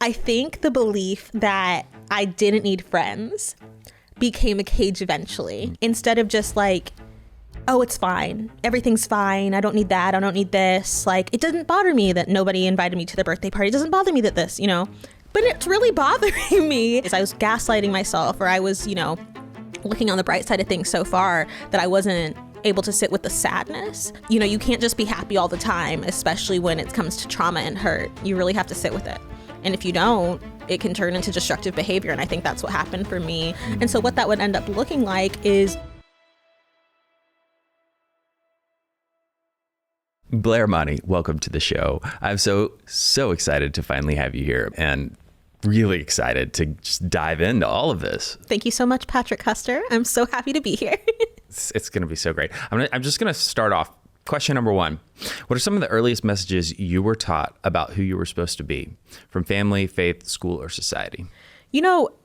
I think the belief that I didn't need friends became a cage eventually, instead of just like, oh, it's fine. Everything's fine. I don't need that. I don't need this. Like, it doesn't bother me that nobody invited me to the birthday party. It doesn't bother me that this, but it's really bothering me. I was gaslighting myself, or I was, looking on the bright side of things so far that I wasn't able to sit with the sadness. You can't just be happy all the time, especially when it comes to trauma and hurt. You really have to sit with it. And if you don't, it can turn into destructive behavior. And I think that's what happened for me. And so what that would end up looking like is... Blair Imani, welcome to the show. I'm so excited to finally have you here, and really excited to just dive into all of this. Thank you so much, Patrick Custer. I'm so happy to be here. It's going to be so great. I'm just going to start off. Question number one. What are some of the earliest messages you were taught about who you were supposed to be from family, faith, school, or society?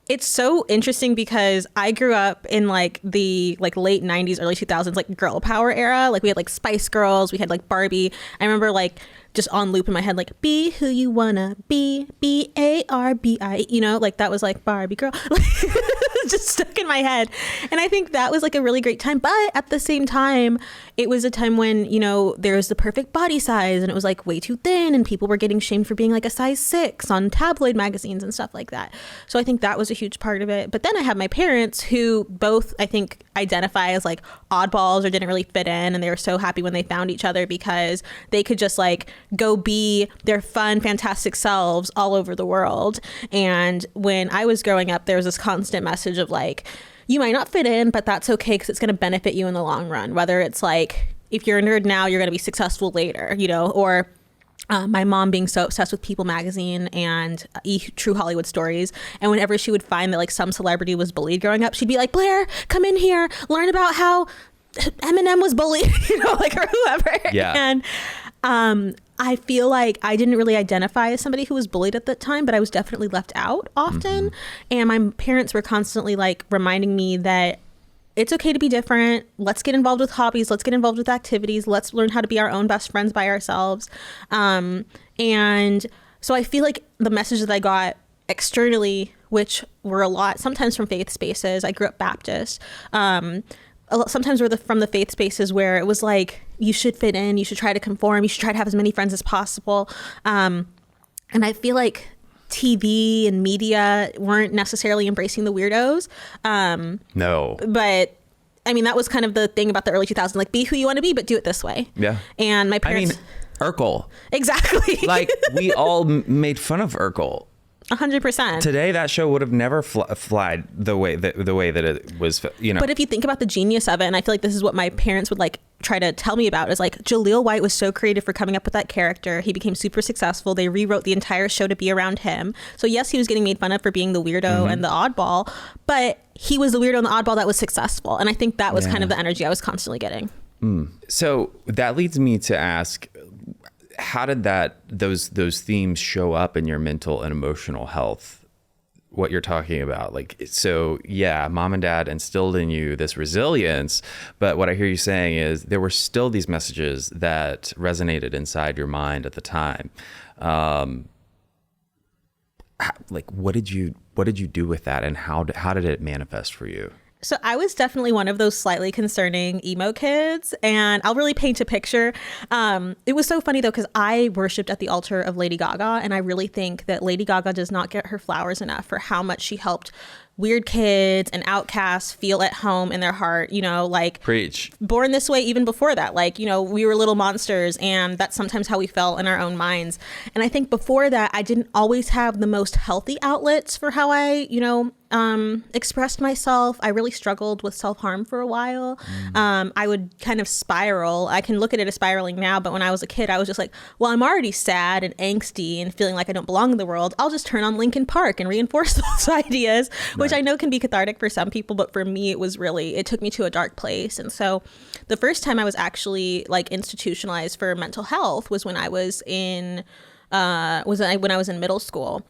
It's so interesting because I grew up in the late 90s, early 2000s, girl power era. We had Spice Girls, we had Barbie. I remember just on loop in my head, be who you wanna be, B-A-R-B-I, that was Barbie girl, just stuck in my head. And I think that was a really great time. But at the same time, it was a time when, there was the perfect body size and it was way too thin, and people were getting shamed for being a size 6 on tabloid magazines and stuff like that. So I think that was a huge part of it. But then I have my parents who both, I think, identify as oddballs or didn't really fit in, and they were so happy when they found each other because they could just go be their fun, fantastic selves all over the world. And when I was growing up, there was this constant message of you might not fit in, but that's okay because it's going to benefit you in the long run. Whether it's if you're a nerd now, you're going to be successful later, or my mom being so obsessed with People magazine and True Hollywood Stories. And whenever she would find that some celebrity was bullied growing up, she'd be like, Blair, come in here, learn about how Eminem was bullied, or whoever. Yeah. And I feel like I didn't really identify as somebody who was bullied at that time, but I was definitely left out often. And my parents were constantly reminding me that it's okay to be different. Let's get involved with hobbies. Let's get involved with activities. Let's learn how to be our own best friends by ourselves. And so I feel like the message that I got externally, which were a lot, sometimes from faith spaces. I grew up Baptist. Sometimes were from the faith spaces where it was you should fit in, you should try to conform, you should try to have as many friends as possible. And I feel like TV and media weren't necessarily embracing the weirdos. No. But I mean, that was kind of the thing about the early 2000s, be who you want to be, but do it this way. Yeah. And my parents... Urkel. Exactly. We all made fun of Urkel. 100%. Today, that show would have never flied the way that it was, But if you think about the genius of it, and I feel like this is what my parents would try to tell me about, is Jaleel White was so creative for coming up with that character. He became super successful. They rewrote the entire show to be around him. So yes, he was getting made fun of for being the weirdo and the oddball, but he was the weirdo and the oddball that was successful. And I think that was kind of the energy I was constantly getting. So that leads me to ask, how did those themes show up in your mental and emotional health? What you're talking about, so yeah, mom and dad instilled in you this resilience, but what I hear you saying is there were still these messages that resonated inside your mind at the time. What did you do with that, and how did it manifest for you? So I was definitely one of those slightly concerning emo kids, and I'll really paint a picture. It was so funny though, because I worshipped at the altar of Lady Gaga, and I really think that Lady Gaga does not get her flowers enough for how much she helped weird kids and outcasts feel at home in their heart, Preach. Born This Way, even before that, we were little monsters, and that's sometimes how we felt in our own minds. And I think before that, I didn't always have the most healthy outlets for how I, expressed myself. I really struggled with self-harm for a while. I would kind of spiral. I can look at it as spiraling now, but when I was a kid, I was just well, I'm already sad and angsty and feeling like I don't belong in the world. I'll just turn on Linkin Park and reinforce those ideas, which I know can be cathartic for some people, but for me, it took me to a dark place. And so the first time I was actually institutionalized for mental health was when I was in middle school.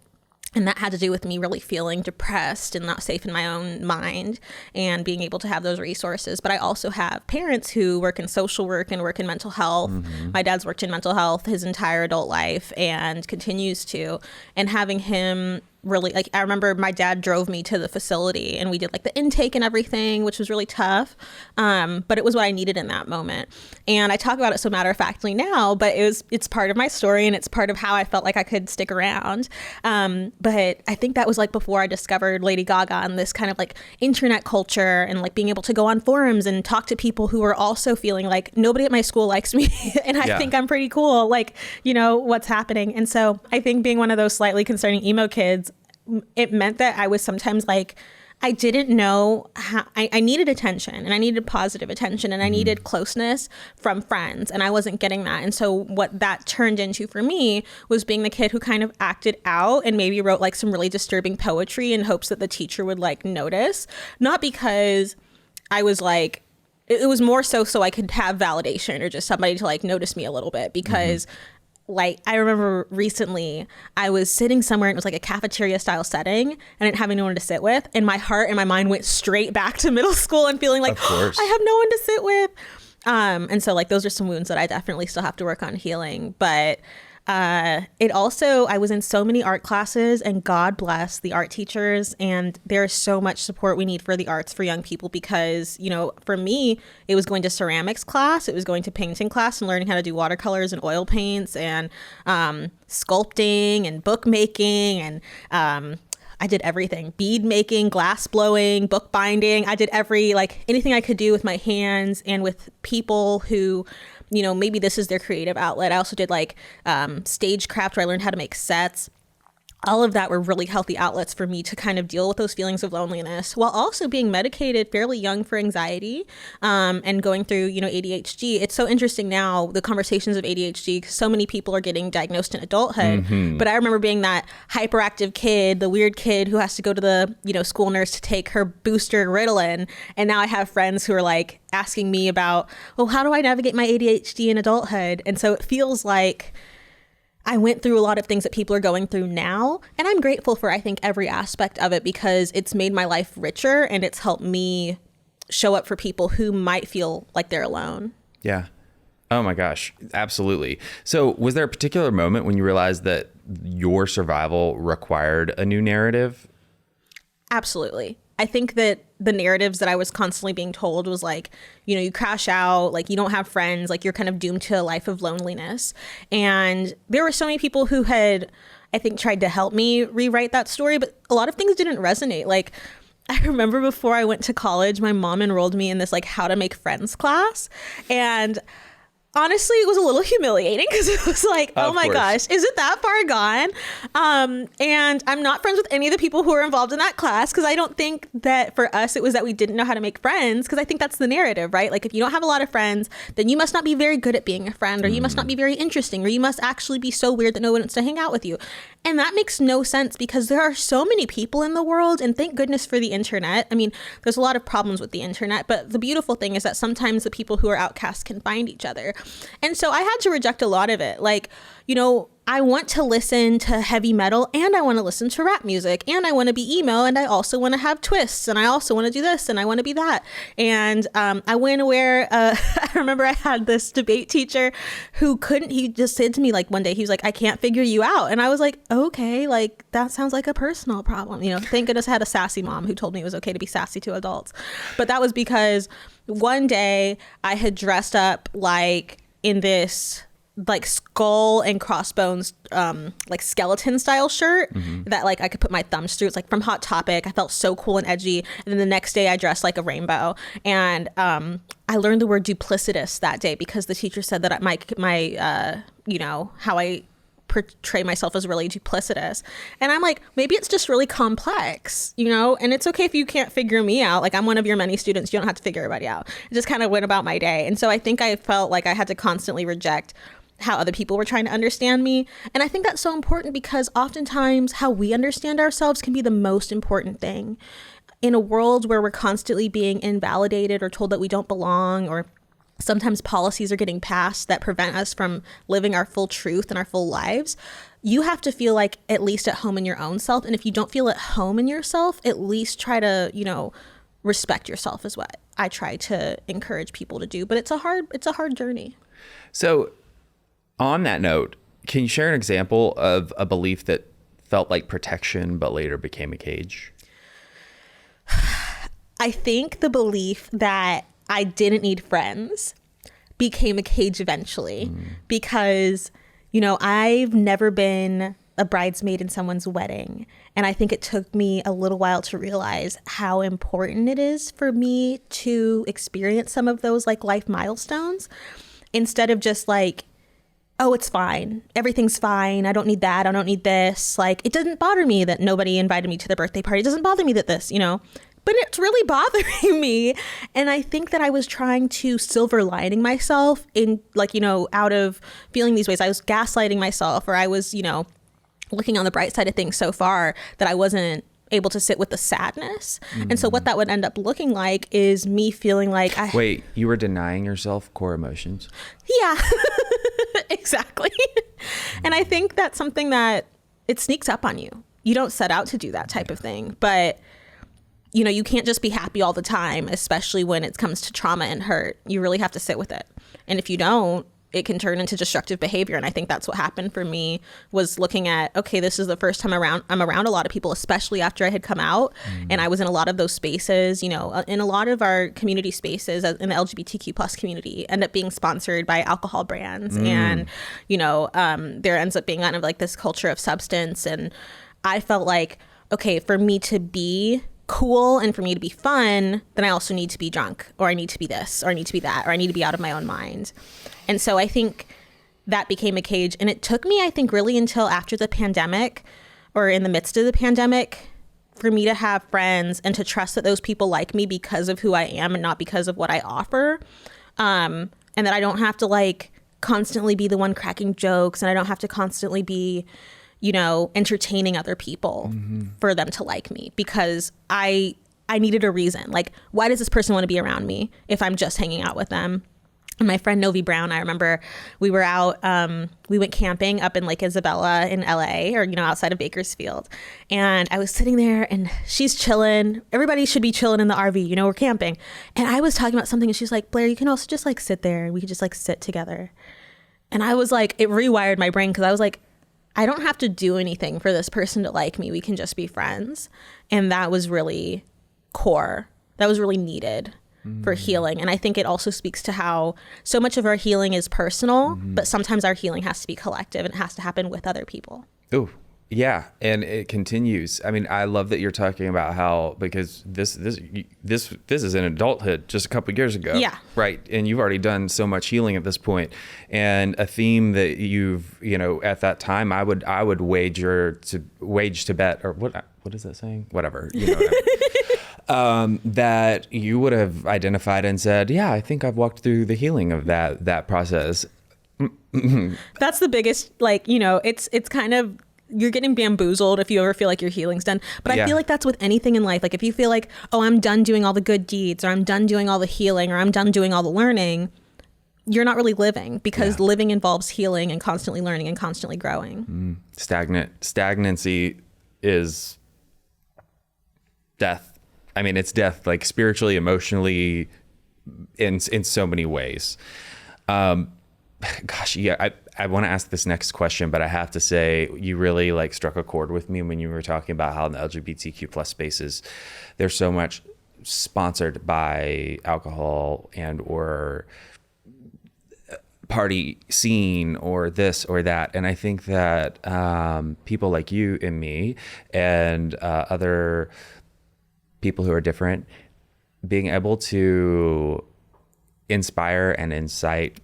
And that had to do with me really feeling depressed and not safe in my own mind and being able to have those resources. But I also have parents who work in social work and work in mental health. My dad's worked in mental health his entire adult life and continues to. And having him really, like, I remember my dad drove me to the facility and we did like the intake and everything, which was really tough. But it was what I needed in that moment. And I talk about it so matter-of-factly now, but it's part of my story and it's part of how I felt like I could stick around. But I think that was like before I discovered Lady Gaga and this kind of like internet culture and like being able to go on forums and talk to people who are also feeling like nobody at my school likes me and I think I'm pretty cool, like, you know, what's happening. And so I think being one of those slightly concerning emo kids, it meant that I was sometimes like, I didn't know how I needed attention and I needed positive attention and I needed closeness from friends and I wasn't getting that. And so what that turned into for me was being the kid who kind of acted out and maybe wrote like some really disturbing poetry in hopes that the teacher would like notice, not because I was like, it was more so I could have validation or just somebody to like notice me a little bit because like, I remember recently I was sitting somewhere and it was like a cafeteria style setting and I didn't have anyone to sit with. And my heart and my mind went straight back to middle school and feeling like, I have no one to sit with. And so like, those are some wounds that I definitely still have to work on healing. But it also, I was in so many art classes and God bless the art teachers. And there's so much support we need for the arts for young people because, you know, for me, it was going to ceramics class. It was going to painting class and learning how to do watercolors and oil paints and sculpting and bookmaking and I did everything, bead making, glass blowing, book binding. I did anything I could do with my hands and with people who, you know, maybe this is their creative outlet. I also did like stagecraft where I learned how to make sets. All of that were really healthy outlets for me to kind of deal with those feelings of loneliness while also being medicated fairly young for anxiety and going through, you know, ADHD. It's so interesting now, the conversations of ADHD, because so many people are getting diagnosed in adulthood. But I remember being that hyperactive kid, the weird kid who has to go to the, you know, school nurse to take her booster Ritalin. And now I have friends who are like asking me about, well, how do I navigate my ADHD in adulthood? And so it feels like I went through a lot of things that people are going through now. And I'm grateful for, I think, every aspect of it because it's made my life richer and it's helped me show up for people who might feel like they're alone. Yeah. Oh my gosh. Absolutely. So was there a particular moment when you realized that your survival required a new narrative? Absolutely. I think that the narratives that I was constantly being told was like, you know, you crash out, like you don't have friends, like you're kind of doomed to a life of loneliness. And there were so many people who had, I think, tried to help me rewrite that story, but a lot of things didn't resonate. Like, I remember before I went to college, my mom enrolled me in this like how to make friends class. And honestly, it was a little humiliating because it was like, oh my gosh, is it that far gone? And I'm not friends with any of the people who are involved in that class because I don't think that for us, it was that we didn't know how to make friends because I think that's the narrative, right? Like if you don't have a lot of friends, then you must not be very good at being a friend or you must not be very interesting or you must actually be so weird that no one wants to hang out with you. And that makes no sense because there are so many people in the world and thank goodness for the internet. I mean, there's a lot of problems with the internet, but the beautiful thing is that sometimes the people who are outcasts can find each other. And so I had to reject a lot of it. Like, you know, I want to listen to heavy metal and I want to listen to rap music and I want to be emo and I also want to have twists and I also want to do this and I want to be that. And I went where I remember I had this debate teacher who he just said to me like one day, he was like, I can't figure you out. And I was like, okay, like that sounds like a personal problem. You know, thank goodness I had a sassy mom who told me it was okay to be sassy to adults. But that was because one day I had dressed up like in this like skull and crossbones like skeleton style shirt that like I could put my thumbs through. It's like from Hot Topic. I felt so cool and edgy. And then the next day I dressed like a rainbow. And I learned the word duplicitous that day because the teacher said that my you know, how I portray myself as really duplicitous. And I'm like, maybe it's just really complex, you know, and it's okay if you can't figure me out. Like I'm one of your many students. You don't have to figure everybody out. I just kind of went about my day. And so I think I felt like I had to constantly reject how other people were trying to understand me. And I think that's so important because oftentimes how we understand ourselves can be the most important thing. In a world where we're constantly being invalidated or told that we don't belong or sometimes policies are getting passed that prevent us from living our full truth and our full lives. You have to feel like at least at home in your own self. And if you don't feel at home in yourself, at least try to, respect yourself is what I try to encourage people to do. But it's a hard journey. So on that note, can you share an example of a belief that felt like protection but later became a cage? I think the belief that I didn't need friends became a cage eventually because, I've never been a bridesmaid in someone's wedding. And I think it took me a little while to realize how important it is for me to experience some of those like life milestones instead of just like, oh, it's fine. Everything's fine. I don't need that. I don't need this. Like, it doesn't bother me that nobody invited me to the birthday party. It doesn't bother me that this, but it's really bothering me. And I think that I was trying to silver lining myself in like, out of feeling these ways. I was gaslighting myself, or I was, looking on the bright side of things so far that I wasn't able to sit with the sadness. And so what that would end up looking like is me feeling like Wait, you were denying yourself core emotions? Yeah, exactly. And I think that's something that it sneaks up on you. You don't set out to do that type of thing, but you can't just be happy all the time, especially when it comes to trauma and hurt. You really have to sit with it. And if you don't, it can turn into destructive behavior. And I think that's what happened for me, was looking at, okay, this is the first time I'm around a lot of people, especially after I had come out. And I was in a lot of those spaces, in a lot of our community spaces in the LGBTQ plus community end up being sponsored by alcohol brands. And, there ends up being kind of like this culture of substance. And I felt like, okay, for me to be cool and for me to be fun, then I also need to be drunk, or I need to be this, or I need to be that, or I need to be out of my own mind. And so I think that became a cage. And it took me, I think, really until after the pandemic, or in the midst of the pandemic, for me to have friends and to trust that those people like me because of who I am and not because of what I offer. And that I don't have to like constantly be the one cracking jokes, and I don't have to constantly be entertaining other people for them to like me, because I needed a reason. Like, why does this person want to be around me if I'm just hanging out with them? And my friend Novi Brown, I remember we were out, we went camping up in Lake Isabella in LA, or, outside of Bakersfield. And I was sitting there and she's chilling. Everybody should be chilling in the RV, we're camping. And I was talking about something and she's like, Blair, you can also just like sit there and we could just like sit together. And I was like, it rewired my brain, because I was like, I don't have to do anything for this person to like me. We can just be friends. And that was really core. That was really needed for healing. And I think it also speaks to how so much of our healing is personal, but sometimes our healing has to be collective and it has to happen with other people. Oh, yeah. And it continues. I mean, I love that you're talking about how, because this is in adulthood just a couple of years ago. Yeah. Right. And you've already done so much healing at this point. And a theme that you've, at that time, I would wage to bet, or what is that saying? Whatever. That you would have identified and said, yeah, I think I've walked through the healing of that process. That's the biggest, it's kind of, you're getting bamboozled if you ever feel like your healing's done. But I feel like that's with anything in life. Like if you feel like, oh, I'm done doing all the good deeds, or I'm done doing all the healing, or I'm done doing all the learning, you're not really living, because living involves healing and constantly learning and constantly growing. Stagnancy is death. I mean, it's death, like spiritually, emotionally, in so many ways. Gosh, yeah, I want to ask this next question, but I have to say you really like struck a chord with me when you were talking about how in the LGBTQ plus spaces, there's so much sponsored by alcohol and or party scene or this or that. And I think that people like you and me and other people who are different, being able to inspire and incite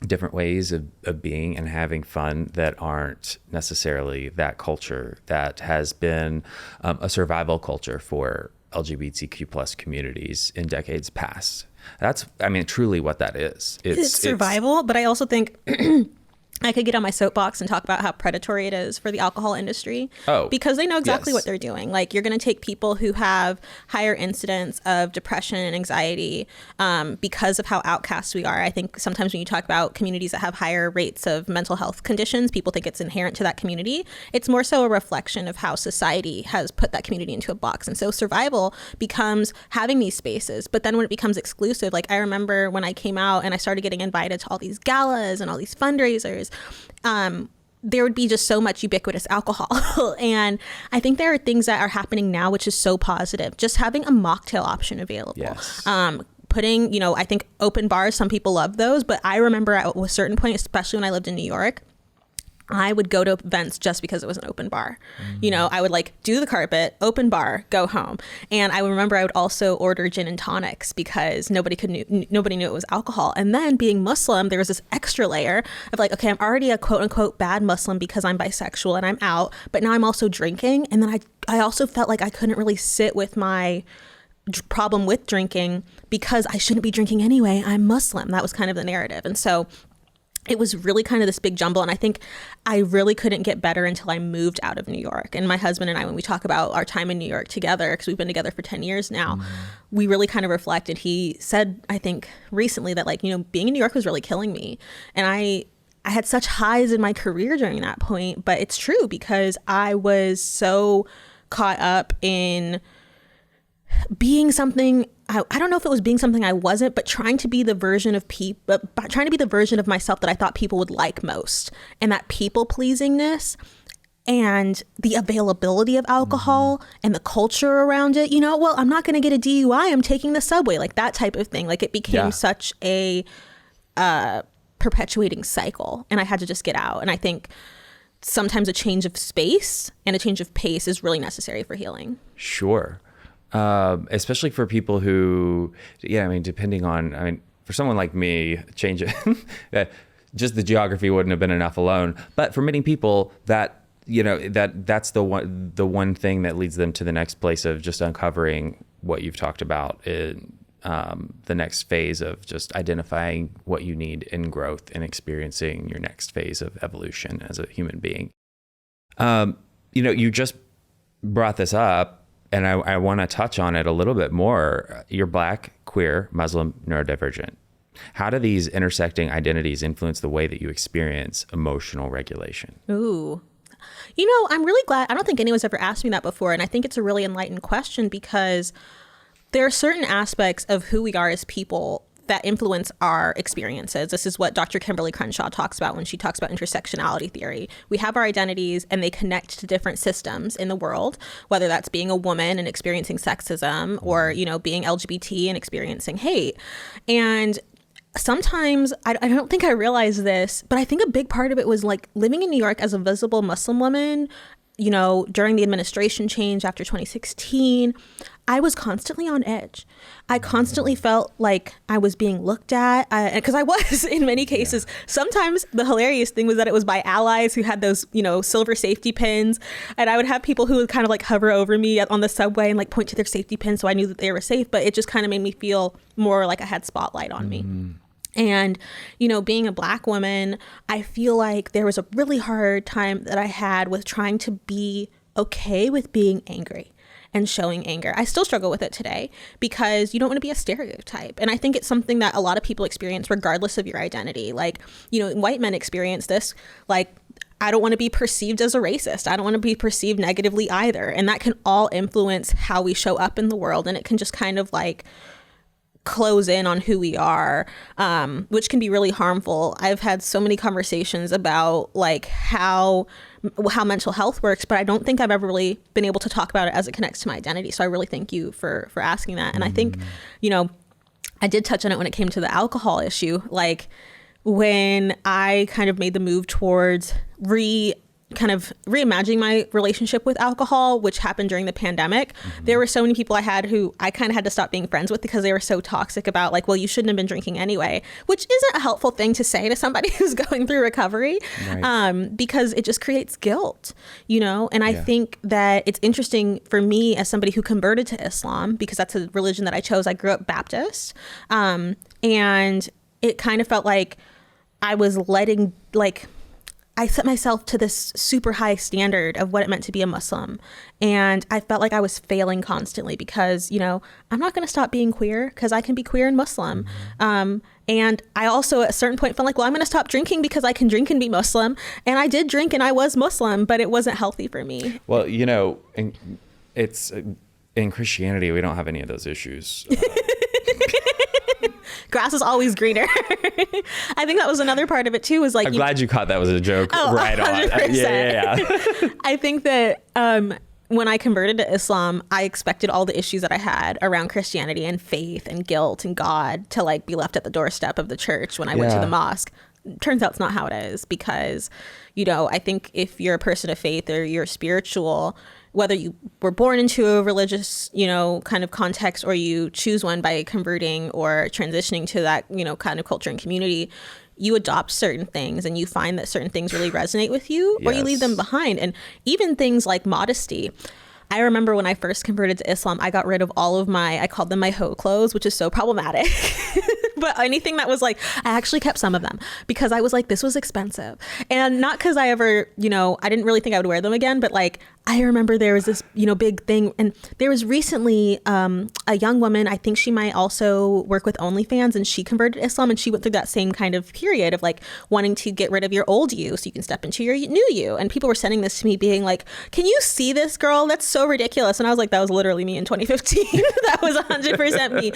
different ways of being and having fun that aren't necessarily that culture that has been a survival culture for LGBTQ plus communities in decades past. That's, I mean, truly what that is. It's survival, but I also think I could get on my soapbox and talk about how predatory it is for the alcohol industry. Oh, because they know exactly yes. what they're doing. Like, you're going to take people who have higher incidence of depression and anxiety because of how outcast we are. I think sometimes when you talk about communities that have higher rates of mental health conditions, people think it's inherent to that community. It's more so a reflection of how society has put that community into a box. And so survival becomes having these spaces. But then when it becomes exclusive, like I remember when I came out and I started getting invited to all these galas and all these fundraisers, there would be just so much ubiquitous alcohol. And I think there are things that are happening now, which is so positive. Just having a mocktail option available. Yes. Putting, you know, I think open bars, some people love those, but I remember at a certain point, especially when I lived in New York, I would go to events just because it was an open bar. You know, I would like do the carpet, open bar, go home. And I remember I would also order gin and tonics because nobody knew it was alcohol. And then being Muslim, there was this extra layer of like, okay, I'm already a quote unquote bad Muslim because I'm bisexual and I'm out, but now I'm also drinking. And then I also felt like I couldn't really sit with my problem with drinking because I shouldn't be drinking anyway. I'm Muslim. That was kind of the narrative. And so it was really kind of this big jumble. And I think I really couldn't get better until I moved out of New York. And my husband and I, when we talk about our time in New York together, because we've been together for 10 years now, we really kind of reflected. He said, I think recently that like, you know, being in New York was really killing me. And I had such highs in my career during that point, but it's true because I was so caught up in being something, I don't know if it was being something I wasn't, but trying to be the version of myself that I thought people would like most. And that people pleasingness and the availability of alcohol and the culture around it, you know, well, I'm not going to get a DUI, I'm taking the subway, like that type of thing. Like it became such a perpetuating cycle, and I had to just get out. And I think sometimes a change of space and a change of pace is really necessary for healing. Sure. Especially for people who, depending on, for someone like me, change it, just the geography wouldn't have been enough alone. But for many people that, that's the one thing that leads them to the next place of just uncovering what you've talked about in the next phase of just identifying what you need in growth and experiencing your next phase of evolution as a human being. You just brought this up, and I want to touch on it a little bit more. You're Black, queer, Muslim, neurodivergent. How do these intersecting identities influence the way that you experience emotional regulation? Ooh. I'm really glad. I don't think anyone's ever asked me that before. And I think it's a really enlightened question because there are certain aspects of who we are as people that influence our experiences. This is what Dr. Kimberly Crenshaw talks about when she talks about intersectionality theory. We have our identities and they connect to different systems in the world, whether that's being a woman and experiencing sexism or, being LGBT and experiencing hate. And sometimes, I don't think I realized this, but I think a big part of it was like living in New York as a visible Muslim woman, during the administration change after 2016, I was constantly on edge. I constantly felt like I was being looked at, because I was in many cases. Yeah. Sometimes the hilarious thing was that it was by allies who had those, silver safety pins. And I would have people who would kind of like hover over me on the subway and like point to their safety pin so I knew that they were safe. But it just kind of made me feel more like I had spotlight on me. And, being a Black woman, I feel like there was a really hard time that I had with trying to be okay with being angry and showing anger. I still struggle with it today because you don't want to be a stereotype. And I think it's something that a lot of people experience regardless of your identity. Like, white men experience this, like, I don't want to be perceived as a racist. I don't want to be perceived negatively either. And that can all influence how we show up in the world. And it can just kind of like close in on who we are, which can be really harmful. I've had so many conversations about like how mental health works, but I don't think I've ever really been able to talk about it as it connects to my identity. So I really thank you for asking that. And I think, I did touch on it when it came to the alcohol issue. Like when I kind of made the move towards reimagining my relationship with alcohol, which happened during the pandemic, there were so many people I had who I kind of had to stop being friends with because they were so toxic about like, well, you shouldn't have been drinking anyway, which isn't a helpful thing to say to somebody who's going through recovery, right. Because it just creates guilt, and I think that it's interesting for me as somebody who converted to Islam, because that's a religion that I chose. I grew up Baptist, and it kind of felt like I was letting I set myself to this super high standard of what it meant to be a Muslim. And I felt like I was failing constantly because, you know, I'm not going to stop being queer because I can be queer and Muslim. And I also at a certain point felt like, well, I'm going to stop drinking because I can drink and be Muslim. And I did drink and I was Muslim, but it wasn't healthy for me. Well, you know, it's in Christianity, we don't have any of those issues. Grass is always greener. I think that was another part of it too, was like, I'm glad you caught that was a joke. Right 100%. on. Yeah. I think that when I converted to Islam, I expected all the issues that I had around Christianity and faith and guilt and God to like be left at the doorstep of the church when I went to the mosque. Turns out it's not how it is, because, you know, I think if you're a person of faith or you're spiritual, whether you were born into a religious, you know, kind of context, or you choose one by converting or transitioning to that, you know, kind of culture and community, you adopt certain things and you find that certain things really resonate with you, or you leave them behind. And even things like modesty. I remember when I first converted to Islam, I got rid of all of I called them my hoe clothes, which is so problematic. But anything that was like, I actually kept some of them because I was like, this was expensive. And not because I ever, you know, I didn't really think I would wear them again, but like, I remember there was this, you know, big thing. And there was recently a young woman, I think she might also work with OnlyFans, and she converted to Islam, and she went through that same kind of period of like wanting to get rid of your old you so you can step into your new you. And people were sending this to me being like, can you see this girl? That's so ridiculous. And I was like, that was literally me in 2015. That was 100% me.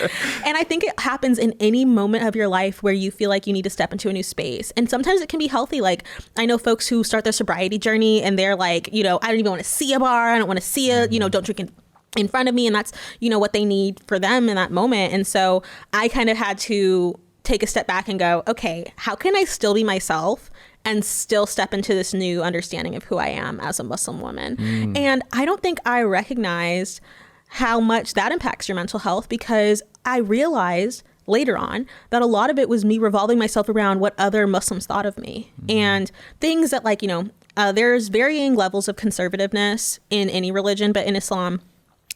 And I think it happens in any moment of your life where you feel like you need to step into a new space. And sometimes it can be healthy. Like, I know folks who start their sobriety journey and they're like, you know, I don't even want to see a bar. I don't want to see a, you know, don't drink in front of me. And that's, you know, what they need for them in that moment. And so I kind of had to take a step back and go, okay, how can I still be myself and still step into this new understanding of who I am as a Muslim woman? And I don't think I recognized how much that impacts your mental health, because I realized later on that a lot of it was me revolving myself around what other Muslims thought of me, and things that, like, you know, there's varying levels of conservativeness in any religion, but in Islam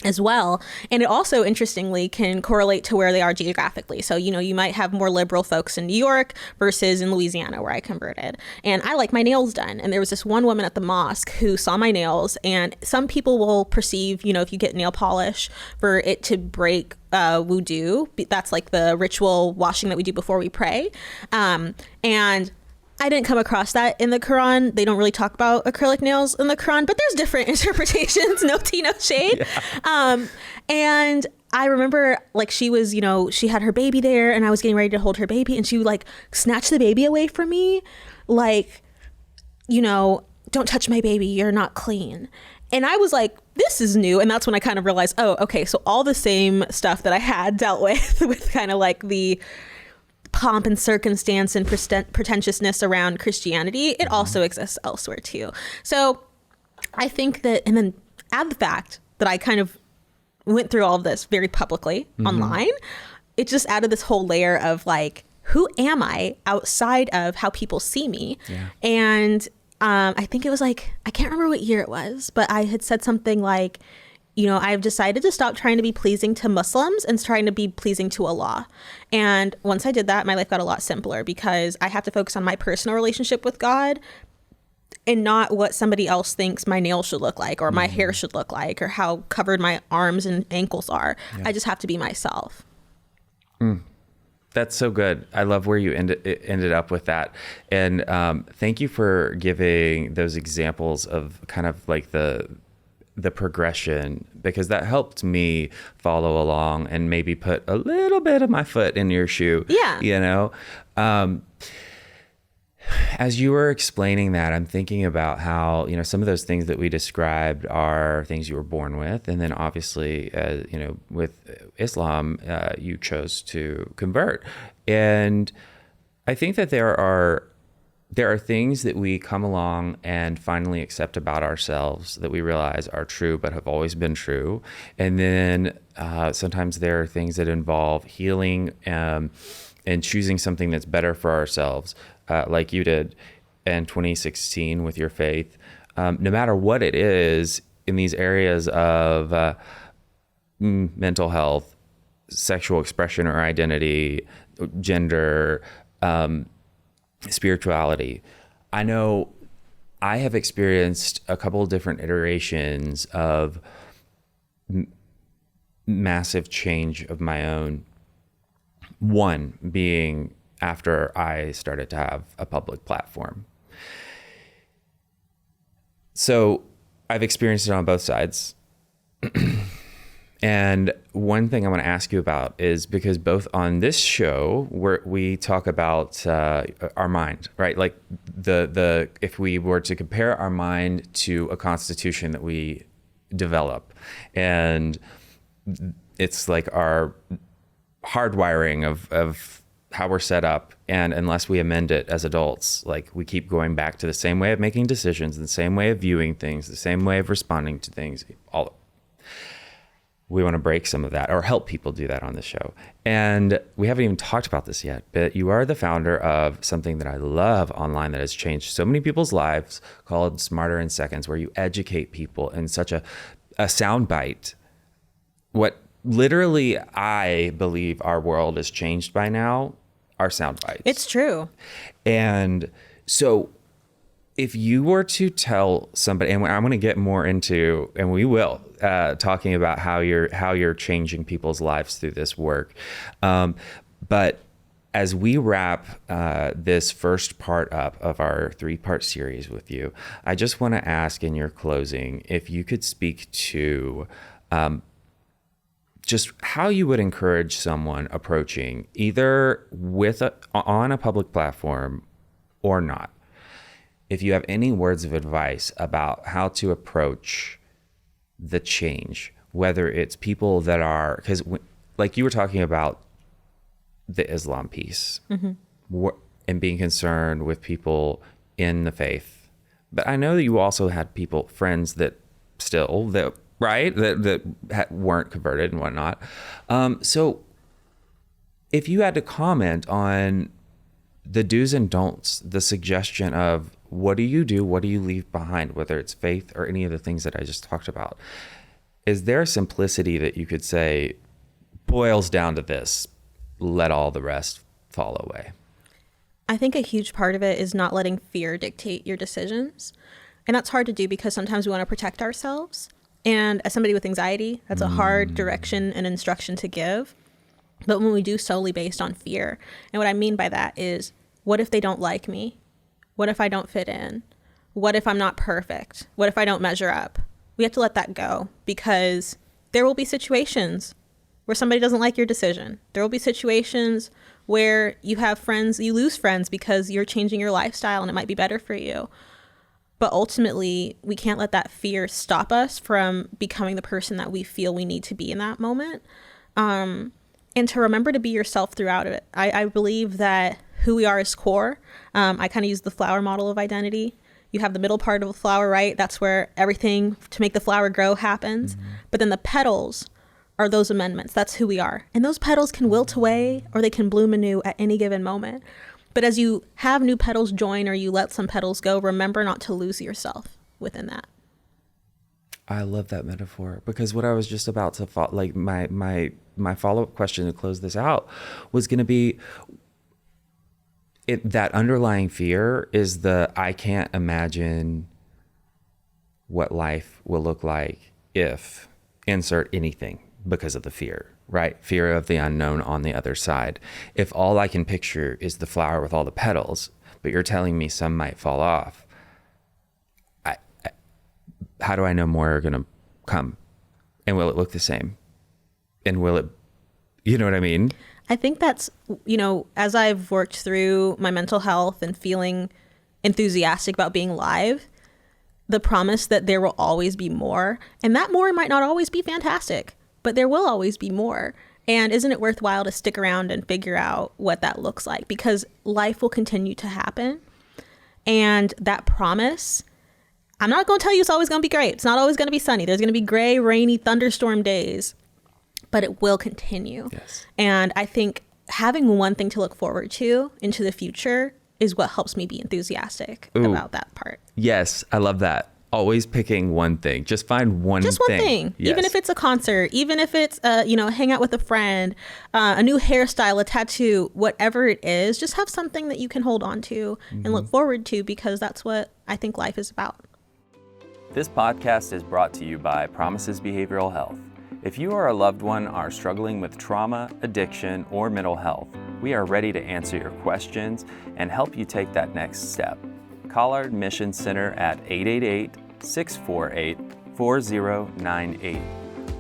as well. And it also, interestingly, can correlate to where they are geographically. So, you know, you might have more liberal folks in New York versus in Louisiana, where I converted. And I like my nails done. And there was this one woman at the mosque who saw my nails. And some people will perceive, you know, if you get nail polish, for it to break wudu. That's like the ritual washing that we do before we pray. And I didn't come across that in the Quran. They don't really talk about acrylic nails in the Quran, but there's different interpretations. No tea, no shade. Yeah. And I remember, like, she was, you know, she had her baby there, and I was getting ready to hold her baby, and she would like snatch the baby away from me, like, you know, don't touch my baby, you're not clean. And I was like, this is new. And that's when I kind of realized, oh, okay, so all the same stuff that I had dealt with kind of like the pomp and circumstance and pretentiousness around Christianity, it also exists elsewhere too. So I think that, and then add the fact that I kind of went through all of this very publicly online, it just added this whole layer of like, who am I outside of how people see me? Yeah. And I think it was like, I can't remember what year it was, but I had said something like, you know, I've decided to stop trying to be pleasing to Muslims and trying to be pleasing to Allah. And once I did that, my life got a lot simpler, because I have to focus on my personal relationship with God and not what somebody else thinks my nails should look like, or my hair should look like, or how covered my arms and ankles are. Yeah. I just have to be myself. That's so good. I love where you ended up with that. And thank you for giving those examples of kind of like the progression, because that helped me follow along and maybe put a little bit of my foot in your shoe. Yeah. You know, as you were explaining that, I'm thinking about how, you know, some of those things that we described are things you were born with. And then obviously, you know, with Islam, you chose to convert. And I think that there are things that we come along and finally accept about ourselves that we realize are true, but have always been true. And then sometimes there are things that involve healing and choosing something that's better for ourselves, like you did in 2016 with your faith. No matter what it is in these areas of mental health, sexual expression or identity, gender, spirituality, I know I have experienced a couple of different iterations of massive change of my own. One being after I started to have a public platform. So I've experienced it on both sides. And one thing I want to ask you about is because both on this show where we talk about our mind, right? Like the if we were to compare our mind to a constitution that we develop, and it's like our hardwiring of how we're set up, and unless we amend it as adults, like we keep going back to the same way of making decisions, the same way of viewing things, the same way of responding to things, we want to break some of that or help people do that on the show. And we haven't even talked about this yet, but you are the founder of something that I love online that has changed so many people's lives called Smarter in Seconds, where you educate people in such a soundbite. What literally I believe our world is changed by now are sound bites. It's true. And so if you were to tell somebody, and I'm going to get more into, and we will, talking about how you're changing people's lives through this work. But as we wrap this first part up of our 3-part series with you, I just want to ask in your closing, if you could speak to just how you would encourage someone approaching either on a public platform or not. If you have any words of advice about how to approach the change, whether it's people that are, because like you were talking about the Islam piece, mm-hmm. and being concerned with people in the faith. But I know that you also had friends that weren't converted and whatnot. So if you had to comment on the do's and don'ts, the suggestion of what do you do, what do you leave behind, whether it's faith or any of the things that I just talked about, is there a simplicity that you could say boils down to this, let all the rest fall away? I think a huge part of it is not letting fear dictate your decisions. And that's hard to do because sometimes we want to protect ourselves. And as somebody with anxiety, that's a hard direction and instruction to give. But when we do solely based on fear, and what I mean by that is, what if they don't like me? What if I don't fit in? What if I'm not perfect? What if I don't measure up? We have to let that go, because there will be situations where somebody doesn't like your decision. There will be situations where you lose friends because you're changing your lifestyle and it might be better for you. But ultimately, we can't let that fear stop us from becoming the person that we feel we need to be in that moment. And to remember to be yourself throughout it. I believe that who we are is core. I kind of use the flower model of identity. You have the middle part of a flower, right? That's where everything to make the flower grow happens. Mm-hmm. But then the petals are those amendments. That's who we are. And those petals can wilt away or they can bloom anew at any given moment. But as you have new petals join or you let some petals go, remember not to lose yourself within that. I love that metaphor, because what I was just about to my follow-up question to close this out was going to be that underlying fear is I can't imagine what life will look like if insert anything because of the fear, right? Fear of the unknown on the other side. If all I can picture is the flower with all the petals, but you're telling me some might fall off, how do I know more are going to come? And will it look the same? And will it, you know what I mean? I think that's, as I've worked through my mental health and feeling enthusiastic about being live, the promise that there will always be more, and that more might not always be fantastic, but there will always be more. And isn't it worthwhile to stick around and figure out what that looks like? Because life will continue to happen. And that promise, I'm not going to tell you it's always going to be great. It's not always going to be sunny. There's going to be gray, rainy, thunderstorm days, but it will continue. Yes. And I think having one thing to look forward to into the future is what helps me be enthusiastic about that part. Yes, I love that. always picking one thing. Just find one thing. Just one thing. Yes. Even if it's a concert, even if it's, hang out with a friend, a new hairstyle, a tattoo, whatever it is, just have something that you can hold on to and look forward to, because that's what I think life is about. This podcast is brought to you by Promises Behavioral Health. If you or a loved one are struggling with trauma, addiction, or mental health, we are ready to answer your questions and help you take that next step. Call our admission center at 888-648-4098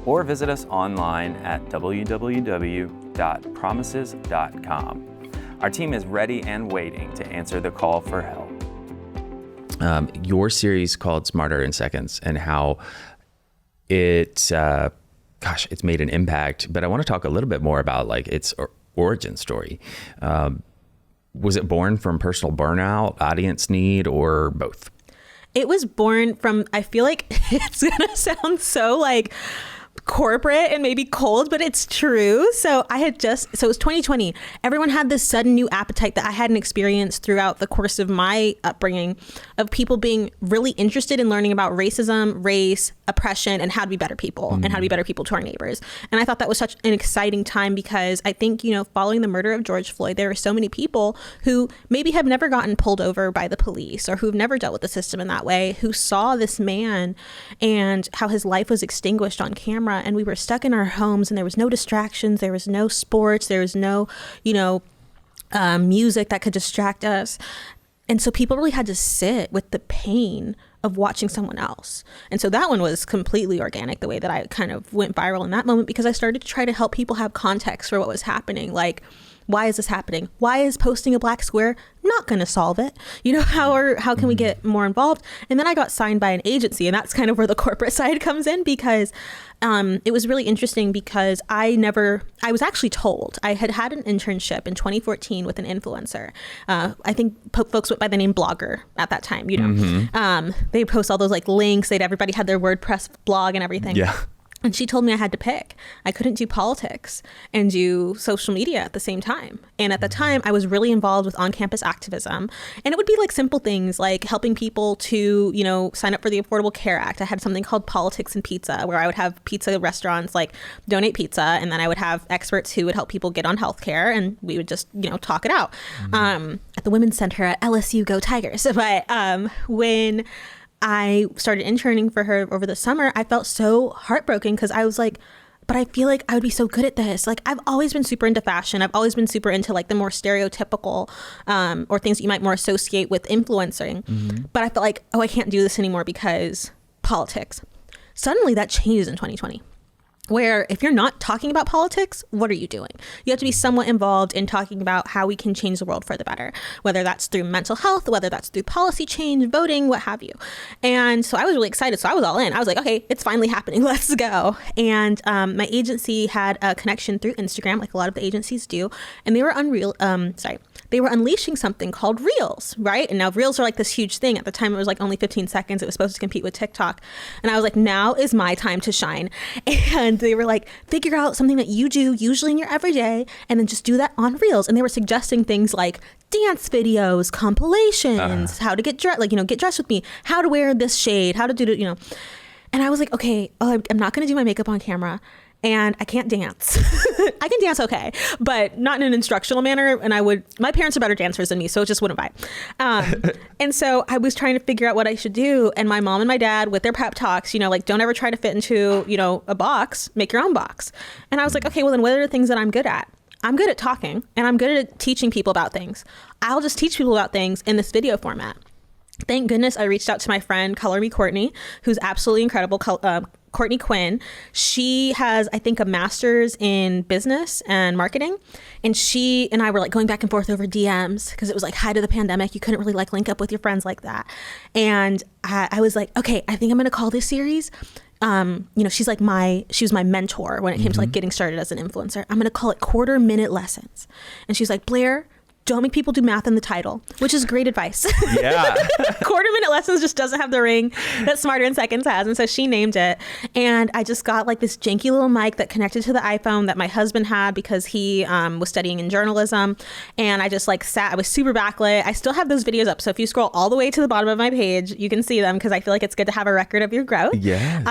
or visit us online at www.promises.com. Our team is ready and waiting to answer the call for help. Your series called Smarter in Seconds, and how it's made an impact, but I want to talk a little bit more about like its origin story. Was it born from personal burnout, audience need, or both? It was born from, I feel like it's going to sound so like corporate and maybe cold, but it's true. So it was 2020. Everyone had this sudden new appetite that I hadn't experienced throughout the course of my upbringing, of people being really interested in learning about racism, race, oppression, and how to be better people and how to be better people to our neighbors. And I thought that was such an exciting time, because I think, following the murder of George Floyd, there are so many people who maybe have never gotten pulled over by the police, or who've never dealt with the system in that way, who saw this man and how his life was extinguished on camera. And we were stuck in our homes, and there was no distractions. There was no sports. There was no, music that could distract us. And so people really had to sit with the pain of watching someone else. And so that one was completely organic, the way that I kind of went viral in that moment, because I started to try to help people have context for what was happening. Like, why is this happening? Why is posting a black square not going to solve it? How can we get more involved? And then I got signed by an agency, and that's kind of where the corporate side comes in, because it was really interesting, because I was actually told, I had an internship in 2014 with an influencer. I think folks went by the name Blogger at that time, they post all those like links. Everybody had their WordPress blog and everything. Yeah. And she told me I had to pick. I couldn't do politics and do social media at the same time. And at the time, I was really involved with on-campus activism. And it would be like simple things like helping people to, sign up for the Affordable Care Act. I had something called Politics and Pizza, where I would have pizza restaurants like donate pizza. And then I would have experts who would help people get on healthcare. And we would just, talk it out at the Women's Center at LSU, Go Tigers. But when I started interning for her over the summer, I felt so heartbroken, because I was like, but I feel like I would be so good at this. Like, I've always been super into fashion. I've always been super into like the more stereotypical or things that you might more associate with influencing. But I felt like, I can't do this anymore because politics. Suddenly that changes in 2020. Where if you're not talking about politics, what are you doing? You have to be somewhat involved in talking about how we can change the world for the better, whether that's through mental health, whether that's through policy change, voting, what have you. And so I was really excited. So I was all in. I was like, okay, it's finally happening. Let's go. And my agency had a connection through Instagram, like a lot of the agencies do. And they were they were unleashing something called Reels, right? And now Reels are like this huge thing. At the time, it was like only 15 seconds. It was supposed to compete with TikTok. And I was like, now is my time to shine. And they were like, figure out something that you do usually in your everyday, and then just do that on Reels. And they were suggesting things like dance videos, compilations, how to get dressed, get dressed with me, how to wear this shade, how to do it, And I was like, okay, I'm not going to do my makeup on camera. And I can't dance. I can dance okay, but not in an instructional manner. And my parents are better dancers than me, so it just wouldn't vibe. And so I was trying to figure out what I should do. And my mom and my dad, with their pep talks, don't ever try to fit into, a box, make your own box. And I was like, okay, well then what are the things that I'm good at? I'm good at talking, and I'm good at teaching people about things. I'll just teach people about things in this video format. Thank goodness I reached out to my friend, Color Me Courtney, who's absolutely incredible. Courtney Quinn. She has, I think, a master's in business and marketing. And she and I were like going back and forth over DMs, because it was like height of the pandemic. You couldn't really like link up with your friends like that. And I was like, okay, I think I'm going to call this series. She was my mentor when it came to like getting started as an influencer. I'm going to call it 1/4 minute lessons. And she's like, Blair, don't make people do math in the title, which is great advice. Yeah. Quarter-minute lessons just doesn't have the ring that Smarter in Seconds has. And so she named it. And I just got like this janky little mic that connected to the iPhone that my husband had because he was studying in journalism. And I just like sat, I was super backlit. I still have those videos up. So if you scroll all the way to the bottom of my page, you can see them because I feel like it's good to have a record of your growth. Yes.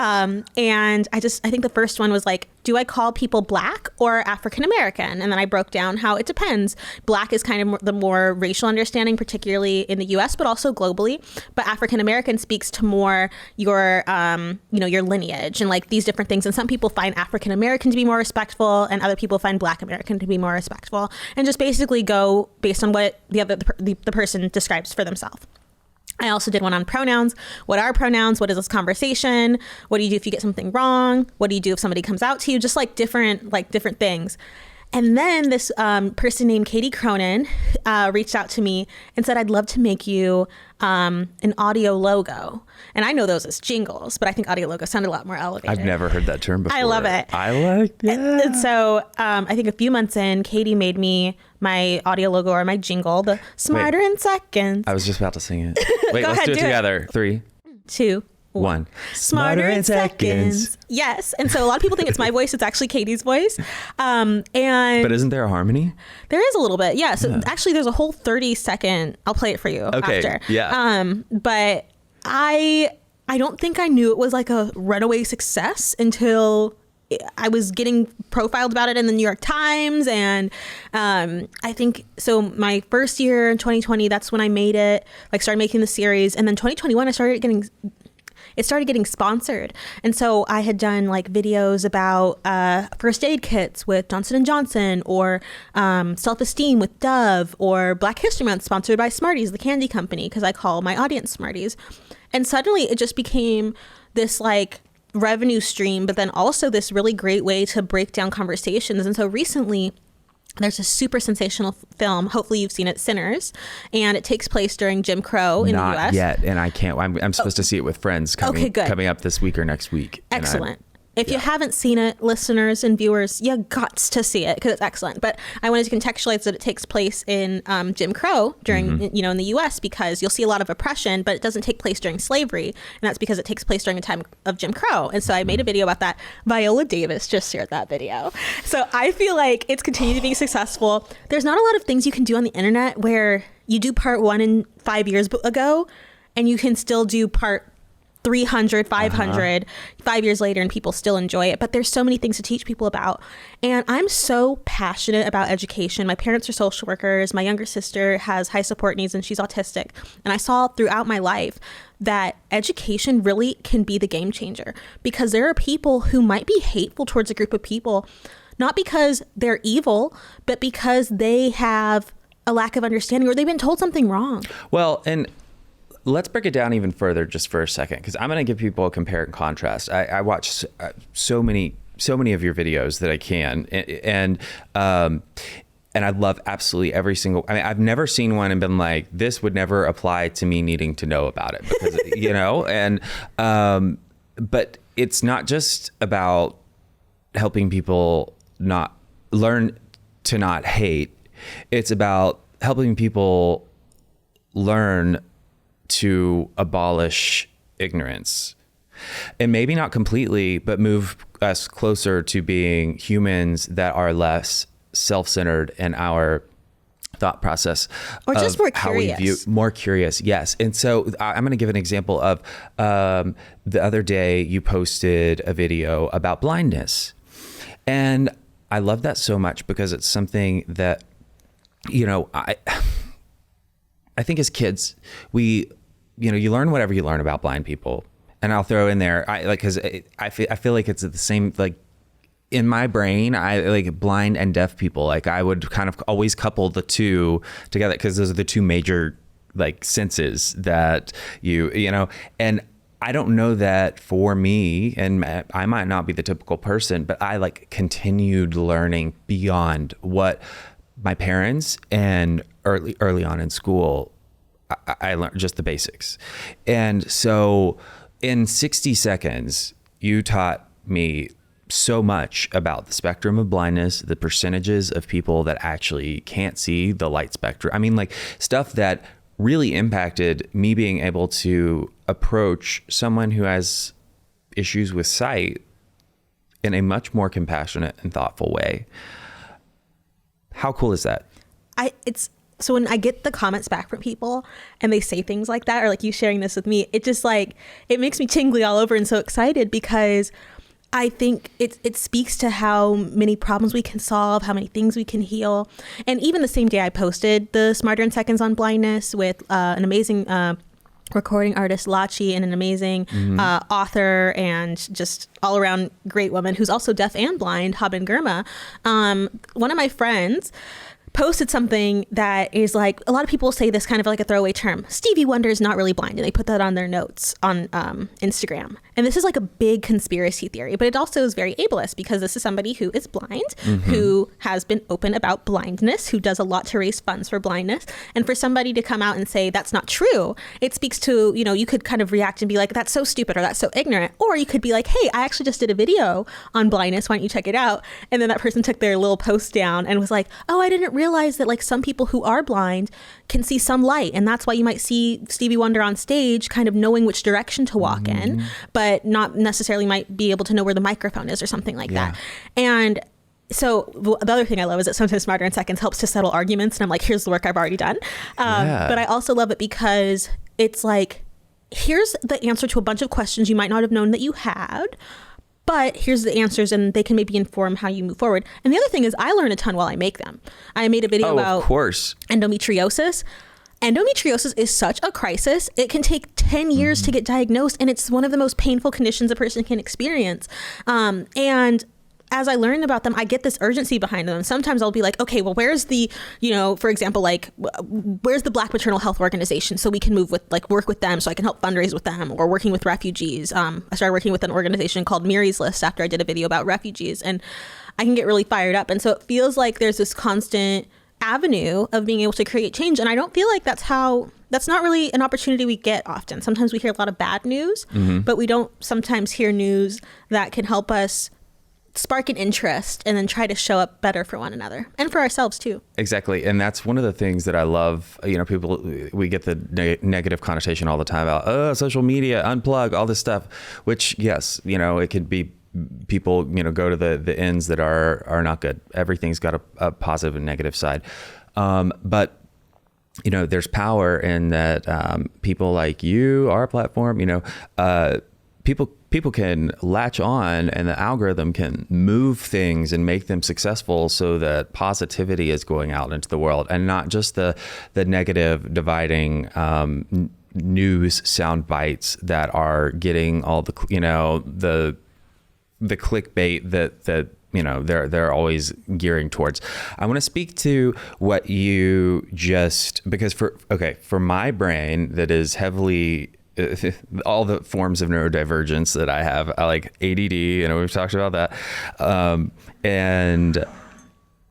And I think the first one was like, do I call people Black or African American? And then I broke down how it depends. Black is kind of the more racial understanding, particularly in the US, but also globally. But African American speaks to more your, your lineage and like these different things. And some people find African American to be more respectful and other people find Black American to be more respectful, and just basically go based on what the person describes for themselves. I also did one on pronouns. What are pronouns? What is this conversation? What do you do if you get something wrong? What do you do if somebody comes out to you? Just like different things. And then this person named Katie Cronin reached out to me and said, I'd love to make you an audio logo. And I know those as jingles, but I think audio logo sounded a lot more elevated. I've never heard that term before. I love it. I like that. And so I think a few months in, Katie made me my audio logo or my jingle, the Smarter in Seconds. I was just about to sing it. Wait, Go let's ahead, do it do it. together. 3, 2, 1. Smarter in Seconds. Yes. And so a lot of people think it's my voice. It's actually Katie's voice. But isn't there a harmony? There is a little bit. Yeah. So actually there's a whole 30-second, I'll play it for you after. Yeah. But I don't think I knew it was like a runaway success until I was getting profiled about it in the New York Times. And I think so my first year in 2020, that's when I made it, like started making the series. And then 2021, it started getting sponsored. And so I had done like videos about first aid kits with Johnson & Johnson, or self-esteem with Dove, or Black History Month sponsored by Smarties, the candy company, because I call my audience Smarties. And suddenly it just became this like revenue stream, but then also this really great way to break down conversations. And so recently there's a super sensational film, hopefully you've seen it, Sinners, and it takes place during Jim Crow in the US. Not yet, and I can't. I'm supposed to see it with friends coming up this week or next week. Excellent. If you haven't seen it, listeners and viewers, you got to see it because it's excellent. But I wanted to contextualize that it takes place in Jim Crow during, in the U.S., because you'll see a lot of oppression, but it doesn't take place during slavery. And that's because it takes place during the time of Jim Crow. And so I made a video about that. Viola Davis just shared that video. So I feel like it's continued to be successful. There's not a lot of things you can do on the internet where you do part 1 in 5 years ago, and you can still do part 300, 500, 5 years later, and people still enjoy it. But there's so many things to teach people about. And I'm so passionate about education. My parents are social workers. My younger sister has high support needs and she's autistic. And I saw throughout my life that education really can be the game changer, because there are people who might be hateful towards a group of people, not because they're evil, but because they have a lack of understanding or they've been told something wrong. Well, and let's break it down even further just for a second, because I'm going to give people a compare and contrast. I watch so many of your videos that I can, and I love absolutely every single. I mean, I've never seen one and been like, this would never apply to me needing to know about it, because and but it's not just about helping people not learn to not hate. It's about helping people learn to abolish ignorance, and maybe not completely, but move us closer to being humans that are less self-centered in our thought process, or just more curious. How we view, more curious. Yes. And so I'm going to give an example of the other day you posted a video about blindness, and I love that so much because it's something that I think as kids, you learn whatever you learn about blind people. And I'll throw in there, because I feel like it's the same, like in my brain, I like blind and deaf people. Like I would kind of always couple the two together, because those are the two major like senses that and I don't know that for me, and I might not be the typical person, but I like continued learning beyond what my parents and early on in school, I learned just the basics. And so in 60 seconds, you taught me so much about the spectrum of blindness, the percentages of people that actually can't see the light spectrum. I mean, like stuff that really impacted me being able to approach someone who has issues with sight in a much more compassionate and thoughtful way. How cool is that? So when I get the comments back from people and they say things like that, or like you sharing this with me, it just like, it makes me tingly all over and so excited, because I think it speaks to how many problems we can solve, how many things we can heal. And even the same day I posted the Smarter in Seconds on blindness with an amazing recording artist, Lachi, and an amazing author and just all around great woman who's also deaf and blind, Haben Girma. One of my friends posted something that is like, a lot of people say this kind of like a throwaway term, Stevie Wonder is not really blind, and they put that on their notes on Instagram. And this is like a big conspiracy theory, but it also is very ableist, because this is somebody who is blind, who has been open about blindness, who does a lot to raise funds for blindness. And for somebody to come out and say that's not true, it speaks to, you know, you could kind of react and be like, that's so stupid, or that's so ignorant. Or you could be like, hey, I actually just did a video on blindness, why don't you check it out? And then that person took their little post down and was like, oh, I didn't realize that like some people who are blind can see some light, and that's why you might see Stevie Wonder on stage kind of knowing which direction to walk in, but not necessarily might be able to know where the microphone is or something like that. And so the other thing I love is that sometimes Smarter in Seconds helps to settle arguments, and I'm like, here's the work I've already done. But I also love it because it's like, here's the answer to a bunch of questions you might not have known that you had, but here's the answers, and they can maybe inform how you move forward. And the other thing is I learn a ton while I make them. I made a video about endometriosis. Endometriosis is such a crisis. It can take 10 years to get diagnosed, and it's one of the most painful conditions a person can experience. And as I learn about them, I get this urgency behind them. Sometimes I'll be like, okay, well, where's the, you know, for example, like, where's the Black Maternal Health Organization so we can move with, like, work with them so I can help fundraise with them, or working with refugees. I started working with an organization called Miri's List after I did a video about refugees, and I can get really fired up. And so it feels like there's this constant avenue of being able to create change. And I don't feel like that's not really an opportunity we get often. Sometimes we hear a lot of bad news, but we don't sometimes hear news that can help us spark an interest and then try to show up better for one another and for ourselves too. Exactly. And that's one of the things that I love. You know, people, we get the negative connotation all the time about, social media, unplug, all this stuff, which, yes, you know, it could be people, you know, go to the ends that are not good. Everything's got a positive and negative side. But you know, there's power in that. People like you, our platform, you know, people can latch on, and the algorithm can move things and make them successful, so that positivity is going out into the world, and not just the negative, dividing news sound bites that are getting all the, you know, the clickbait that you know they're always gearing towards. I want to speak to what you just, because for my brain that is heavily all the forms of neurodivergence that I have, I like ADD, you know, we've talked about that. And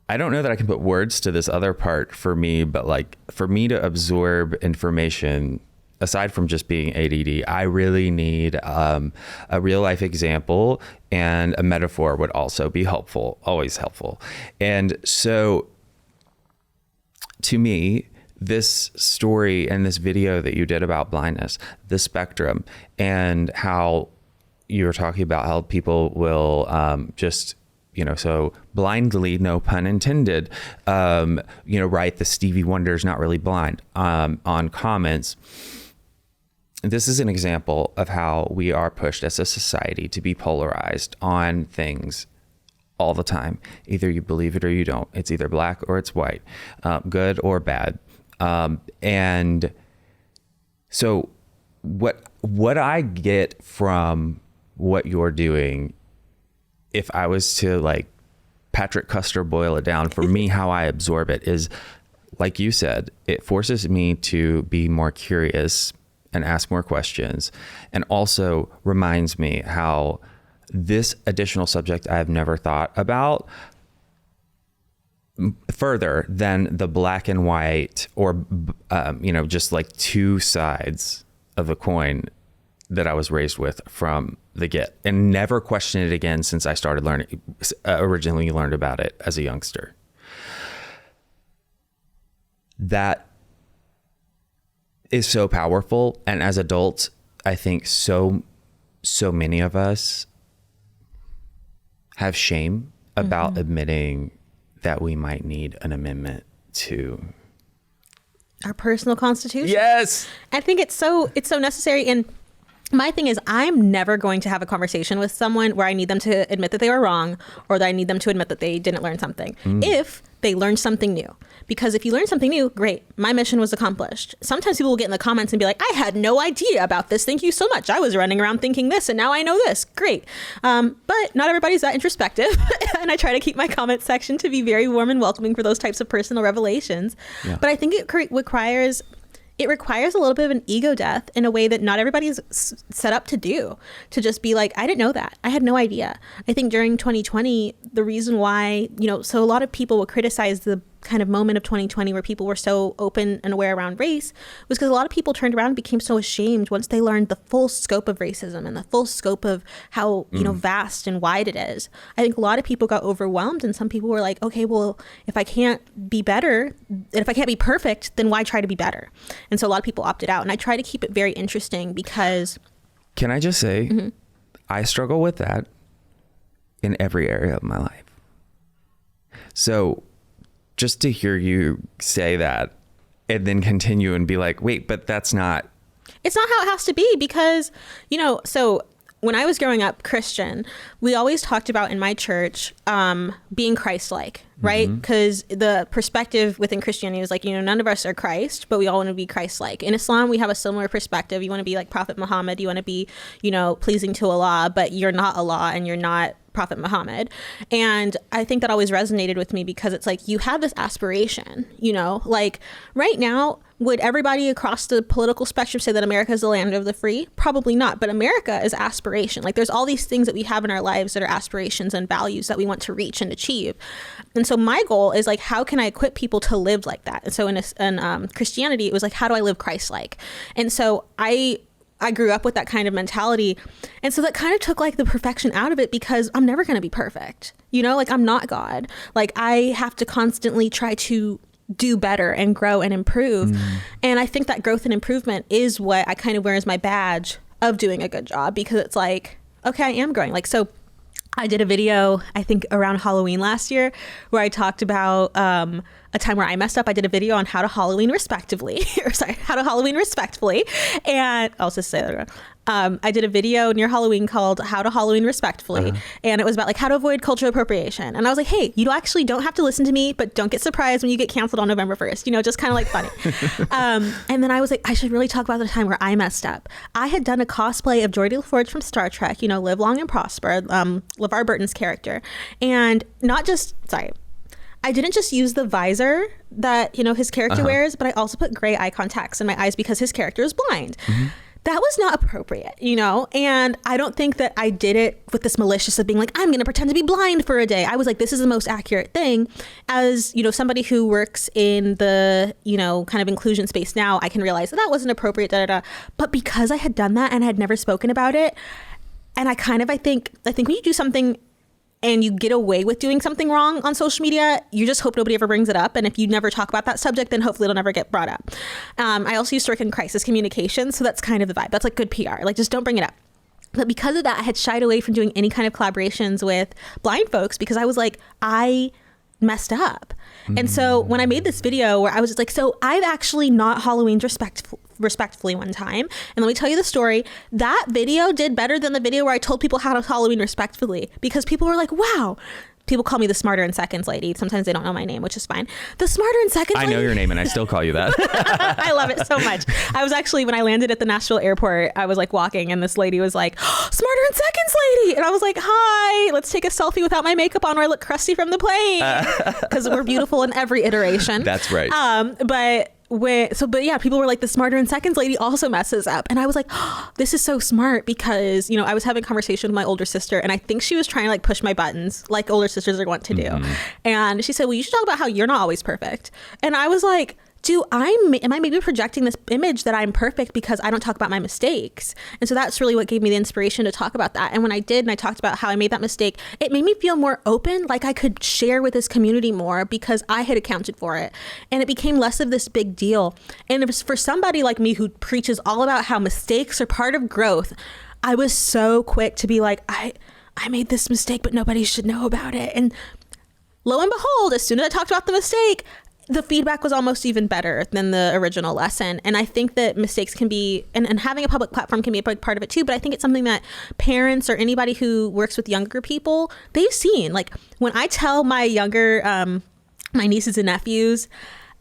I don't know that I can put words to this other part for me, but like for me to absorb information, aside from just being ADD, I really need a real life example, and a metaphor would also be helpful, always helpful. And so to me, this story and this video that you did about blindness, the spectrum, and how you were talking about how people will just, you know, so blindly, no pun intended, you know, write the Stevie Wonder's not really blind on comments. This is an example of how we are pushed as a society to be polarized on things all the time. Either you believe it or you don't. It's either black or it's white, good or bad. And so what I get from what you're doing, if I was to like Patrick Custer boil it down, for me, how I absorb it is, like you said, it forces me to be more curious and ask more questions, and also reminds me how this additional subject I've never thought about further than the black and white, or you know, just like two sides of the coin, that I was raised with from the get, and never questioned it again since I started learning, originally learned about it as a youngster. That is so powerful. And as adults, I think so many of us have shame about admitting that we might need an amendment to our personal constitution. Yes. I think it's so necessary. And my thing is, I'm never going to have a conversation with someone where I need them to admit that they were wrong, or that I need them to admit that they didn't learn something. If they learned something new. Because if you learn something new, great. My mission was accomplished. Sometimes people will get in the comments and be like, I had no idea about this. Thank you so much. I was running around thinking this, and now I know this. Great. But not everybody's that introspective. And I try to keep my comment section to be very warm and welcoming for those types of personal revelations. Yeah. But I think it requires a little bit of an ego death in a way that not everybody's set up to do, to just be like, I didn't know that. I had no idea. I think during 2020, the reason why, so a lot of people will criticize the kind of moment of 2020 where people were so open and aware around race was because a lot of people turned around and became so ashamed once they learned the full scope of racism and the full scope of how, vast and wide it is. I think a lot of people got overwhelmed, and some people were like, okay, well, if I can't be better, if I can't be perfect, then why try to be better? And so a lot of people opted out. And I try to keep it very interesting because... Can I just say, I struggle with that in every area of my life. So just to hear you say that and then continue and be like, wait, but that's not... It's not how it has to be, because, so when I was growing up Christian, we always talked about in my church being Christ-like, right? Because the perspective within Christianity is like, none of us are Christ, but we all want to be Christ-like. In Islam, we have a similar perspective. You want to be like Prophet Muhammad. You want to be, pleasing to Allah, but you're not Allah and you're not Prophet Muhammad. And I think that always resonated with me because it's like, you have this aspiration, like right now, would everybody across the political spectrum say that America is the land of the free? Probably not. But America is aspiration. Like there's all these things that we have in our lives that are aspirations and values that we want to reach and achieve. And so my goal is like, how can I equip people to live like that? And so in Christianity, it was like, how do I live Christ-like? And so I grew up with that kind of mentality. And so that kind of took like the perfection out of it, because I'm never going to be perfect. Like I'm not God. Like I have to constantly try to do better and grow and improve. And I think that growth and improvement is what I kind of wear as my badge of doing a good job, because it's like, okay, I am growing. Like, so I did a video, I think around Halloween last year, where I talked about a time where I messed up. I did a video on how to Halloween respectively, how to Halloween respectfully. And I'll just say that. I did a video near Halloween called How to Halloween Respectfully. And it was about like how to avoid cultural appropriation. And I was like, hey, you actually don't have to listen to me, but don't get surprised when you get canceled on November 1st, just kind of like funny. And then I was like, I should really talk about the time where I messed up. I had done a cosplay of Geordi LaForge from Star Trek, Live Long and Prosper, LeVar Burton's character. And I didn't just use the visor that, his character wears, but I also put gray eye contacts in my eyes because his character is blind. That was not appropriate, and I don't think that I did it with this malicious of being like, I'm going to pretend to be blind for a day. I was like, this is the most accurate thing. As, somebody who works in the, kind of inclusion space now, I can realize that wasn't appropriate, But because I had done that and had never spoken about it, and I think when you do something and you get away with doing something wrong on social media, you just hope nobody ever brings it up. And if you never talk about that subject, then hopefully it'll never get brought up. I also used to work in crisis communications, so that's kind of the vibe. That's like good PR. Like, just don't bring it up. But because of that, I had shied away from doing any kind of collaborations with blind folks because I was like, I messed up. And so when I made this video where I was just like, so I've actually not Halloween respectfully one time, and let me tell you the story. That video did better than the video where I told people how to Halloween respectfully, because people were like, wow. People call me the Smarter in Seconds lady. Sometimes they don't know my name, which is fine. The Smarter in Seconds lady. I know your name and I still call you that. I love it so much. I was actually, when I landed at the Nashville airport, I was like walking and this lady was like, Smarter in Seconds lady. And I was like, hi, let's take a selfie without my makeup on where I look crusty from the plane. Because we're beautiful in every iteration. That's right. But yeah, people were like, the Smarter in Seconds lady also messes up. And I was like, oh, this is so smart, because, I was having a conversation with my older sister, and I think she was trying to like push my buttons like older sisters are wont to do. And she said, well, you should talk about how you're not always perfect. And I was like, am I maybe projecting this image that I'm perfect because I don't talk about my mistakes? And so that's really what gave me the inspiration to talk about that. And when I did, and I talked about how I made that mistake, it made me feel more open, like I could share with this community more because I had accounted for it. And it became less of this big deal. And it was for somebody like me who preaches all about how mistakes are part of growth. I was so quick to be like, I made this mistake, but nobody should know about it. And lo and behold, as soon as I talked about the mistake, the feedback was almost even better than the original lesson. And I think that mistakes can be, and having a public platform can be a big part of it too, but I think it's something that parents or anybody who works with younger people, they've seen. Like when I tell my younger, my nieces and nephews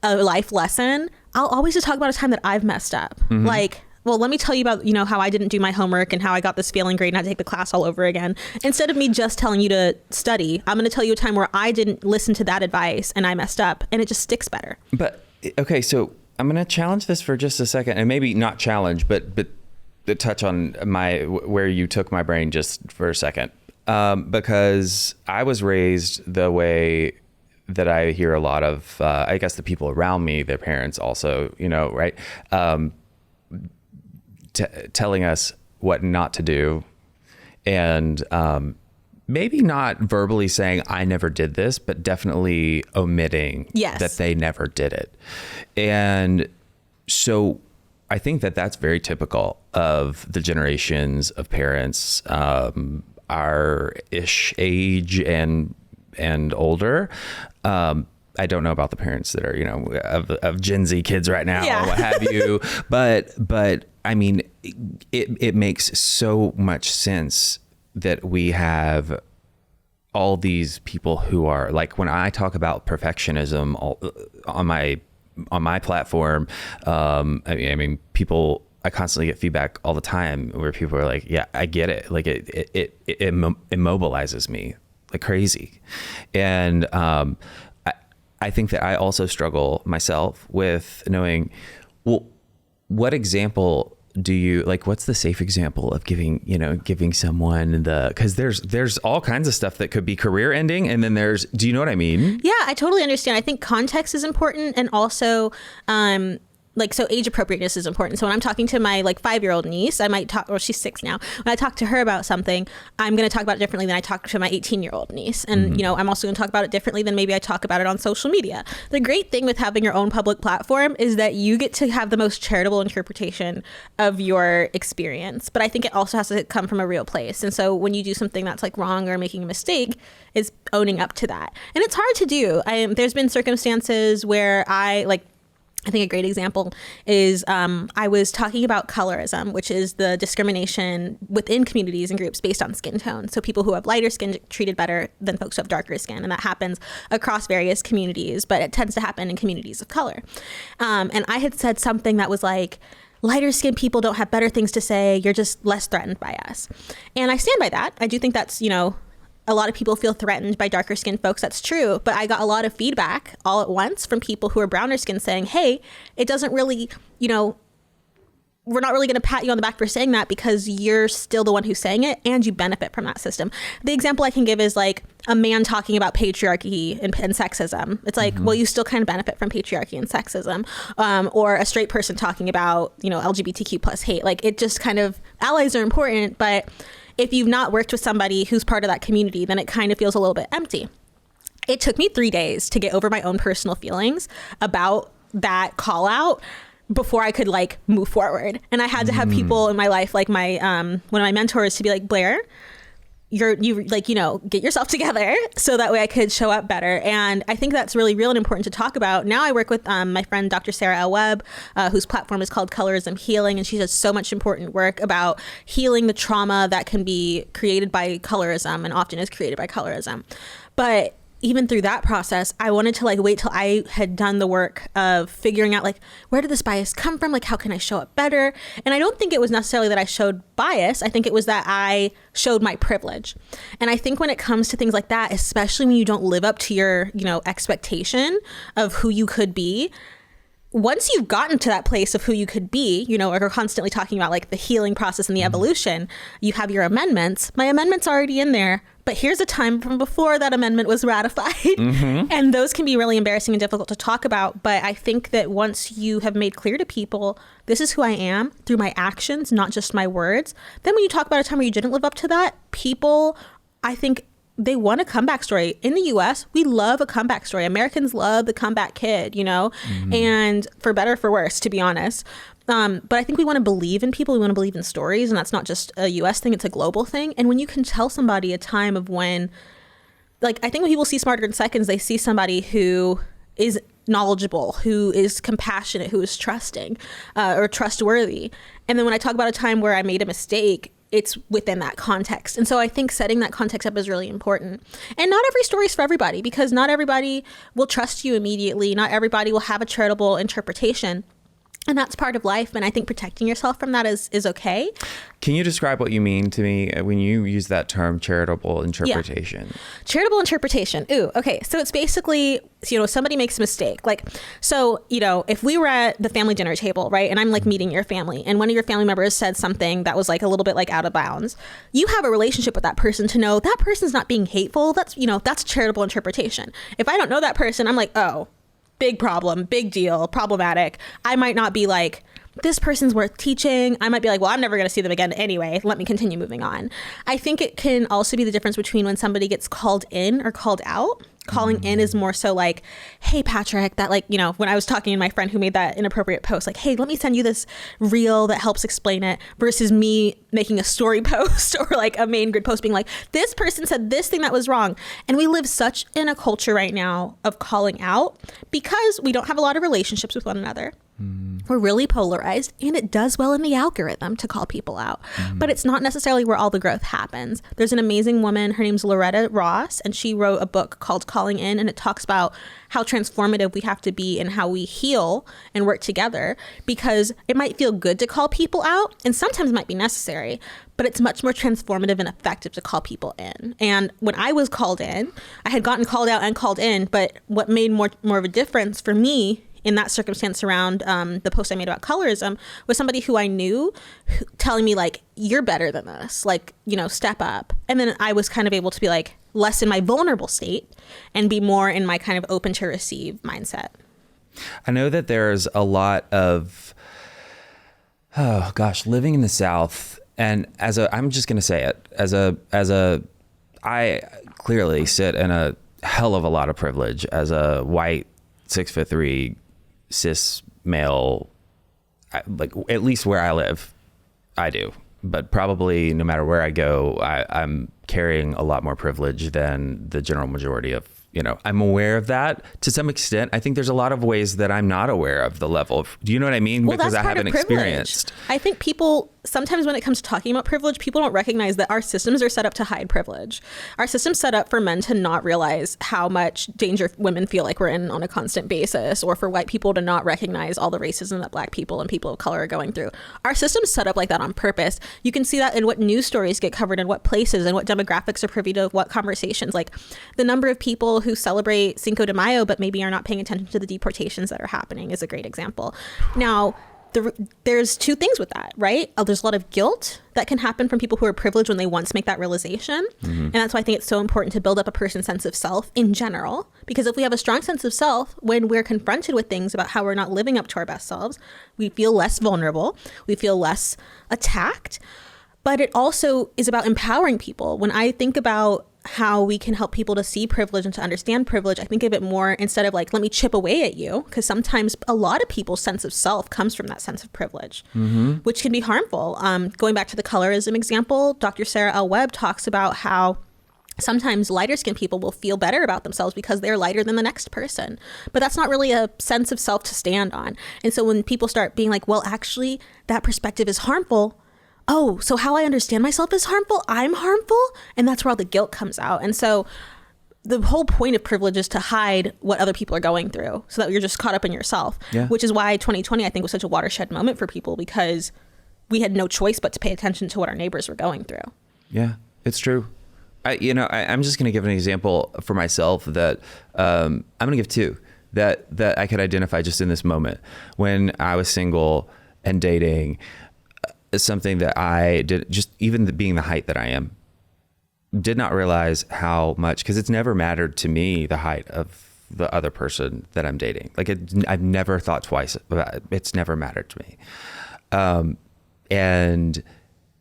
a life lesson, I'll always just talk about a time that I've messed up. Mm-hmm. Like, well, let me tell you about, how I didn't do my homework and how I got this failing grade and I had to take the class all over again. Instead of me just telling you to study, I'm going to tell you a time where I didn't listen to that advice and I messed up, and it just sticks better. But, okay, so I'm going to challenge this for just a second, and maybe not challenge, but touch on where you took my brain just for a second. Because I was raised the way that I hear a lot of, I guess the people around me, their parents also, right? Telling us what not to do, and maybe not verbally saying I never did this, but definitely omitting that they never did it. And so I think that that's very typical of the generations of parents our ish age and older. I don't know about the parents that are, of Gen Z kids right now, or what have you, but I mean, it makes so much sense that we have all these people who are like, when I talk about perfectionism on my platform, I mean, I constantly get feedback all the time where people are like, yeah, I get it. Like it immobilizes me like crazy. And, I think that I also struggle myself with knowing, well, what example do you like? What's the safe example of giving someone because there's all kinds of stuff that could be career ending. And then do you know what I mean? Yeah, I totally understand. I think context is important. And also, so age appropriateness is important. So when I'm talking to my 5-year-old niece, I might talk, or she's 6 now. When I talk to her about something, I'm going to talk about it differently than I talk to my 18-year-old niece. And, I'm also going to talk about it differently than maybe I talk about it on social media. The great thing with having your own public platform is that you get to have the most charitable interpretation of your experience. But I think it also has to come from a real place. And so when you do something that's wrong or making a mistake, is owning up to that. And it's hard to do. There's been circumstances where I think a great example is I was talking about colorism, which is the discrimination within communities and groups based on skin tone. So people who have lighter skin get treated better than folks who have darker skin. And that happens across various communities, but it tends to happen in communities of color. And I had said something that was like, lighter skinned people don't have better things to say. You're just less threatened by us. And I stand by that. I do think that's, a lot of people feel threatened by darker skinned folks. That's true. But I got a lot of feedback all at once from people who are browner skinned saying, hey, it doesn't really, we're not really going to pat you on the back for saying that because you're still the one who's saying it and you benefit from that system. The example I can give is a man talking about patriarchy and sexism. It's well, you still kind of benefit from patriarchy and sexism. Or a straight person talking about, LGBTQ plus hate. It just kind of, allies are important, but if you've not worked with somebody who's part of that community, then it kind of feels a little bit empty. It took me 3 days to get over my own personal feelings about that call out before I could move forward. And I had to have people in my life, my one of my mentors, to be like, Blair, get yourself together so that way I could show up better. And I think that's really real and important to talk about. Now I work with my friend, Dr. Sarah L. Webb, whose platform is called Colorism Healing. And she does so much important work about healing the trauma that can be created by colorism and often is created by colorism. But even through that process, I wanted to wait till I had done the work of figuring out where did this bias come from? How can I show up better? And I don't think it was necessarily that I showed bias. I think it was that I showed my privilege. And I think when it comes to things like that, especially when you don't live up to your, expectation of who you could be, once you've gotten to that place of who you could be, you know, like we're constantly talking about like the healing process and the evolution, you have your amendments. My amendment's already in there, but here's a time from before that amendment was ratified. And those can be really embarrassing and difficult to talk about. But I think that once you have made clear to people, this is who I am through my actions, not just my words. Then when you talk about a time where you didn't live up to that, people, I think, they want a comeback story. In the US, we love a comeback story. Americans love the comeback kid, you know, and for better or for worse, to be honest. But I think we want to believe in people. We want to believe in stories. And that's not just a US thing. It's a global thing. And when you can tell somebody a time of when, like, I think when people see Smarter in Seconds, they see somebody who is knowledgeable, who is compassionate, who is trusting or trustworthy. And then when I talk about a time where I made a mistake, it's within that context. And so I think setting that context up is really important. And not every story is for everybody, because not everybody will trust you immediately. Not everybody will have a charitable interpretation. And that's part of life. And I think protecting yourself from that is okay. Can you describe what you mean to me when you use that term, charitable interpretation? Yeah. Charitable interpretation. Ooh, okay. So it's basically, you know, somebody makes a mistake. Like, so, you know, if we were at the family dinner table, right, and I'm like meeting your family, and one of your family members said something that was like a little bit like out of bounds, you have a relationship with that person to know that person's not being hateful. That's, you know, that's charitable interpretation. If I don't know that person, I'm like, oh, big problem, big deal, problematic. I might not be like, this person's worth teaching. I might be like, well, I'm never going to see them again anyway. Let me continue moving on. I think it can also be the difference between when somebody gets called in or called out. Calling in is more so like, hey, Patrick, that, like, you know, when I was talking to my friend who made that inappropriate post, like, hey, let me send you this reel that helps explain it, versus me making a story post or like a main grid post being like, this person said this thing that was wrong. And we live such in a culture right now of calling out because we don't have a lot of relationships with one another. We're really polarized, and it does well in the algorithm to call people out. But it's not necessarily where all the growth happens. There's an amazing woman, her name's Loretta Ross, and she wrote a book called Calling In, and it talks about how transformative we have to be and how we heal and work together, because it might feel good to call people out, and sometimes it might be necessary, but it's much more transformative and effective to call people in. And when I was called in, I had gotten called out and called in, but what made more of a difference for me in that circumstance around the post I made about colorism was somebody who I knew telling me, like, you're better than this, like, you know, step up. And then I was kind of able to be like less in my vulnerable state and be more in my kind of open to receive mindset. I know that there's a lot of, oh gosh, living in the South, and I'm just going to say it, I clearly sit in a hell of a lot of privilege as a white 6'3" cis male, like, at least where I live, I do. But probably no matter where I go, I'm carrying a lot more privilege than the general majority of, you know, I'm aware of that to some extent. I think there's a lot of ways that I'm not aware of the level of, do you know what I mean? Well, because that's I part haven't of privilege. experienced. I think people, sometimes when it comes to talking about privilege, people don't recognize that our systems are set up to hide privilege. Our system's set up for men to not realize how much danger women feel like we're in on a constant basis, or for white people to not recognize all the racism that Black people and people of color are going through. Our system's set up like that on purpose. You can see that in what news stories get covered in what places and what demographics are privy to what conversations. Like the number of people who celebrate Cinco de Mayo but maybe are not paying attention to the deportations that are happening is a great example. Now, there's two things with that, right? There's a lot of guilt that can happen from people who are privileged when they once make that realization. And that's why I think it's so important to build up a person's sense of self in general, because if we have a strong sense of self, when we're confronted with things about how we're not living up to our best selves, we feel less vulnerable, we feel less attacked. But it also is about empowering people. When I think about how we can help people to see privilege and to understand privilege, I think of it more instead of like, let me chip away at you, because sometimes a lot of people's sense of self comes from that sense of privilege, which can be harmful. Going back to the colorism example, Dr. Sarah L. Webb talks about how sometimes lighter skinned people will feel better about themselves because they're lighter than the next person. But that's not really a sense of self to stand on. And so when people start being like, well, actually, that perspective is harmful, oh, so how I understand myself is harmful, I'm harmful? And that's where all the guilt comes out. And so the whole point of privilege is to hide what other people are going through so that you're just caught up in yourself, which is why 2020, I think, was such a watershed moment for people, because we had no choice but to pay attention to what our neighbors were going through. Yeah, it's true. I'm just going to give an example for myself that I'm going to give two. that I could identify just in this moment when I was single and dating. Something that I did, just even being the height that I am, did not realize how much, because it's never mattered to me, the height of the other person that I'm dating. Like I've never thought twice about it. It's never mattered to me. And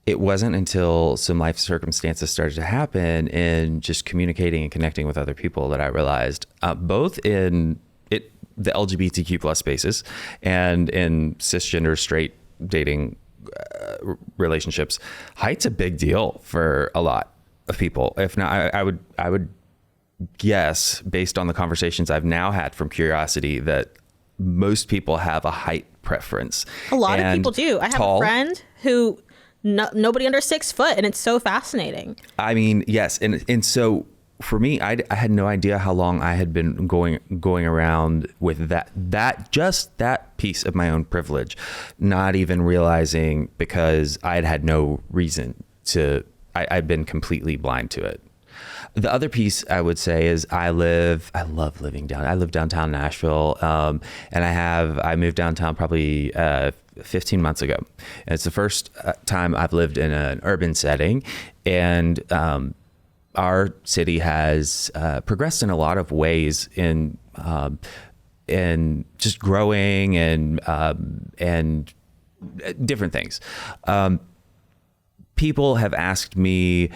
it wasn't until some life circumstances started to happen and just communicating and connecting with other people that I realized, both in the LGBTQ plus spaces and in cisgender straight dating relationships, height's a big deal for a lot of people. If not, I would guess, based on the conversations I've now had from curiosity, that most people have a height preference. A lot of people do. I have a friend who nobody under 6 foot, and it's so fascinating. I mean, yes, and so for me, I had no idea how long I had been going around with that piece of my own privilege, not even realizing, because I had no reason to. I'd been completely blind to it. The other piece I would say is I love living down. I live downtown Nashville, and I moved downtown probably 15 months ago. And it's the first time I've lived in an urban setting, and our city has progressed in a lot of ways in just growing and different things. People have asked me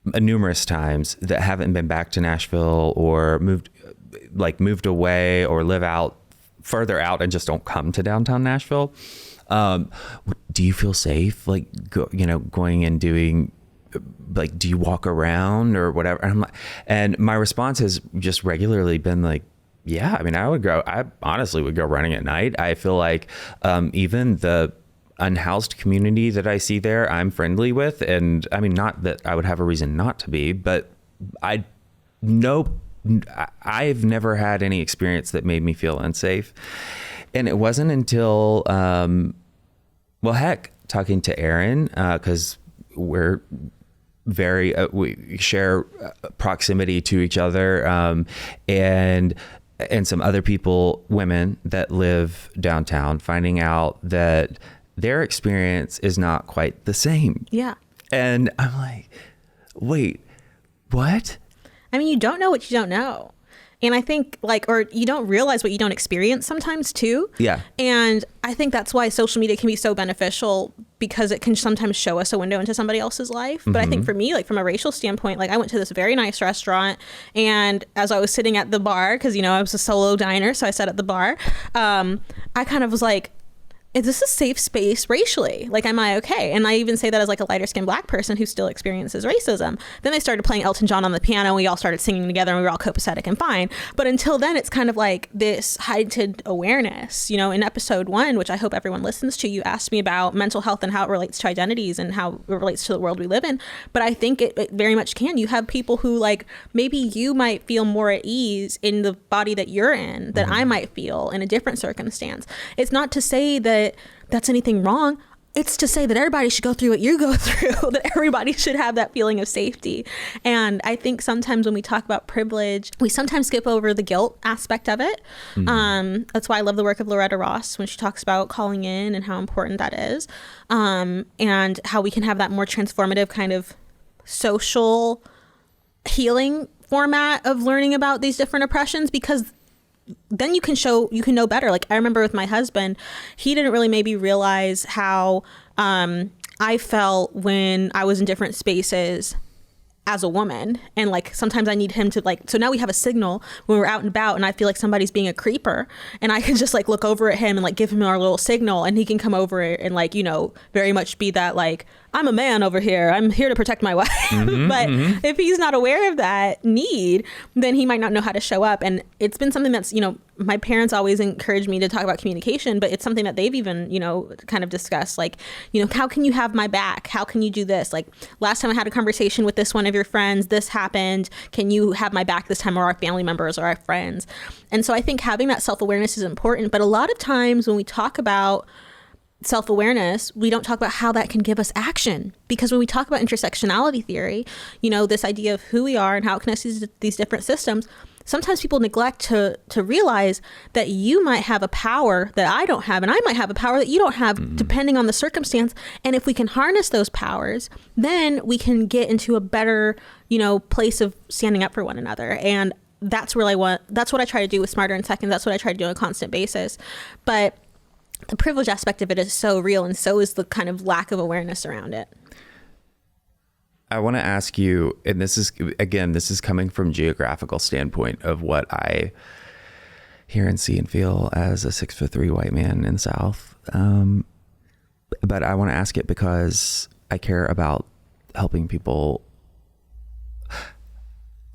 numerous times that haven't been back to Nashville or moved away or live further out and just don't come to downtown Nashville. Do you feel safe, going and doing, do you walk around or whatever? And my response has just regularly been like, yeah, I mean, I honestly would go running at night. I feel like even the unhoused community that I see there, I'm friendly with. And I mean, not that I would have a reason not to be, but I've never had any experience that made me feel unsafe. And it wasn't until, talking to Aaron, because we're we share proximity to each other, and some other people, women that live downtown, finding out that their experience is not quite the same. Yeah. And I'm like, wait, what? I mean, you don't know what you don't know. And I think or you don't realize what you don't experience sometimes too. Yeah. And I think that's why social media can be so beneficial, because it can sometimes show us a window into somebody else's life. But I think for me, from a racial standpoint, I went to this very nice restaurant, and as I was sitting at the bar, because, I was a solo diner, so I sat at the bar, I kind of was like, is this a safe space racially? Am I okay? And I even say that as a lighter skinned Black person who still experiences racism. Then they started playing Elton John on the piano, and we all started singing together, and we were all copacetic and fine. But until then, it's kind of this heightened awareness. In episode 1, which I hope everyone listens to, you asked me about mental health and how it relates to identities and how it relates to the world we live in. But I think it very much can. You have people who maybe you might feel more at ease in the body that you're in than I might feel in a different circumstance. It's not to say that that's anything wrong. It's to say that everybody should go through what you go through, that everybody should have that feeling of safety. And I think sometimes when we talk about privilege, we sometimes skip over the guilt aspect of it. That's why I love the work of Loretta Ross when she talks about calling in and how important that is, and how we can have that more transformative kind of social healing format of learning about these different oppressions, because then you can know better. I remember with my husband, he didn't really maybe realize how I felt when I was in different spaces as a woman. And sometimes I need him to so now we have a signal when we're out and about, and I feel like somebody's being a creeper, and I can just look over at him and give him our little signal, and he can come over and very much be that I'm a man over here. I'm here to protect my wife. But if he's not aware of that need, then he might not know how to show up. And it's been something that's, my parents always encouraged me to talk about communication, but it's something that they've even, kind of discussed. How can you have my back? How can you do this? Last time I had a conversation with this one of your friends, this happened. Can you have my back this time, or our family members or our friends? And so I think having that self-awareness is important. But a lot of times when we talk about self-awareness, we don't talk about how that can give us action. Because when we talk about intersectionality theory, this idea of who we are and how it connects to these different systems, sometimes people neglect to realize that you might have a power that I don't have, and I might have a power that you don't have, depending on the circumstance. And if we can harness those powers, then we can get into a better, place of standing up for one another. And that's what I try to do with Smarter in Seconds. That's what I try to do on a constant basis. But the privilege aspect of it is so real, and so is the kind of lack of awareness around it. I want to ask you, and this is coming from geographical standpoint of what I hear and see and feel as a 6'3" white man in the South. But I want to ask it because I care about helping people.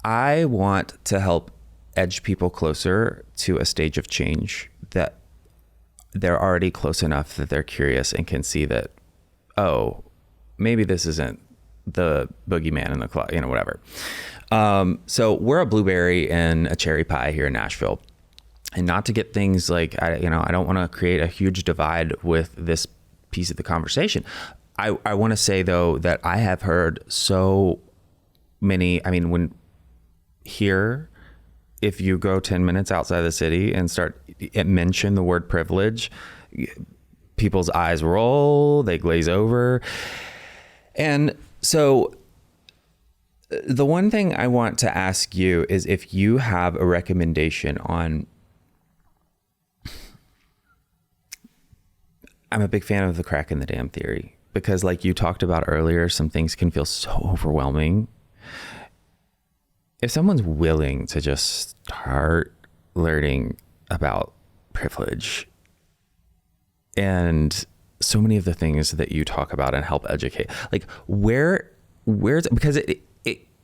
I want to help edge people closer to a stage of change that they're already close enough that they're curious and can see that, oh, maybe this isn't the boogeyman in the closet, whatever. So we're a blueberry and a cherry pie here in Nashville. And not to get things like, I don't want to create a huge divide with this piece of the conversation. I want to say, though, that I have heard so many, when here, if you go 10 minutes outside the city and mention the word privilege, people's eyes roll, they glaze over. And so the one thing I want to ask you is if you have a recommendation on, I'm a big fan of the crack in the dam theory, because like you talked about earlier, some things can feel so overwhelming. If someone's willing to just start learning about privilege and so many of the things that you talk about and help educate, like where's, because it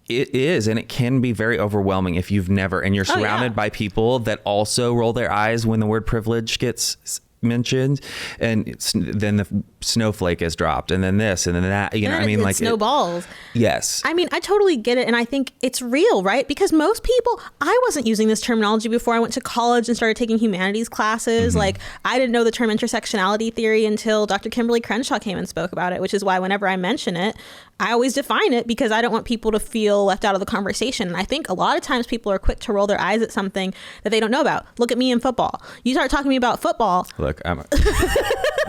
is, and it can be very overwhelming if you've never, and you're surrounded by people that also roll their eyes when the word privilege gets mentioned, and then the snowflake is dropped, and then this, and then that, it snowballs. Yes. I totally get it. And I think it's real, right? Because most people, I wasn't using this terminology before I went to college and started taking humanities classes. Mm-hmm. Like, I didn't know the term intersectionality theory until Dr. Kimberly Crenshaw came and spoke about it, which is why whenever I mention it, I always define it, because I don't want people to feel left out of the conversation. And I think a lot of times people are quick to roll their eyes at something that they don't know about. Look at me in football. You start talking to me about football. Look, I'm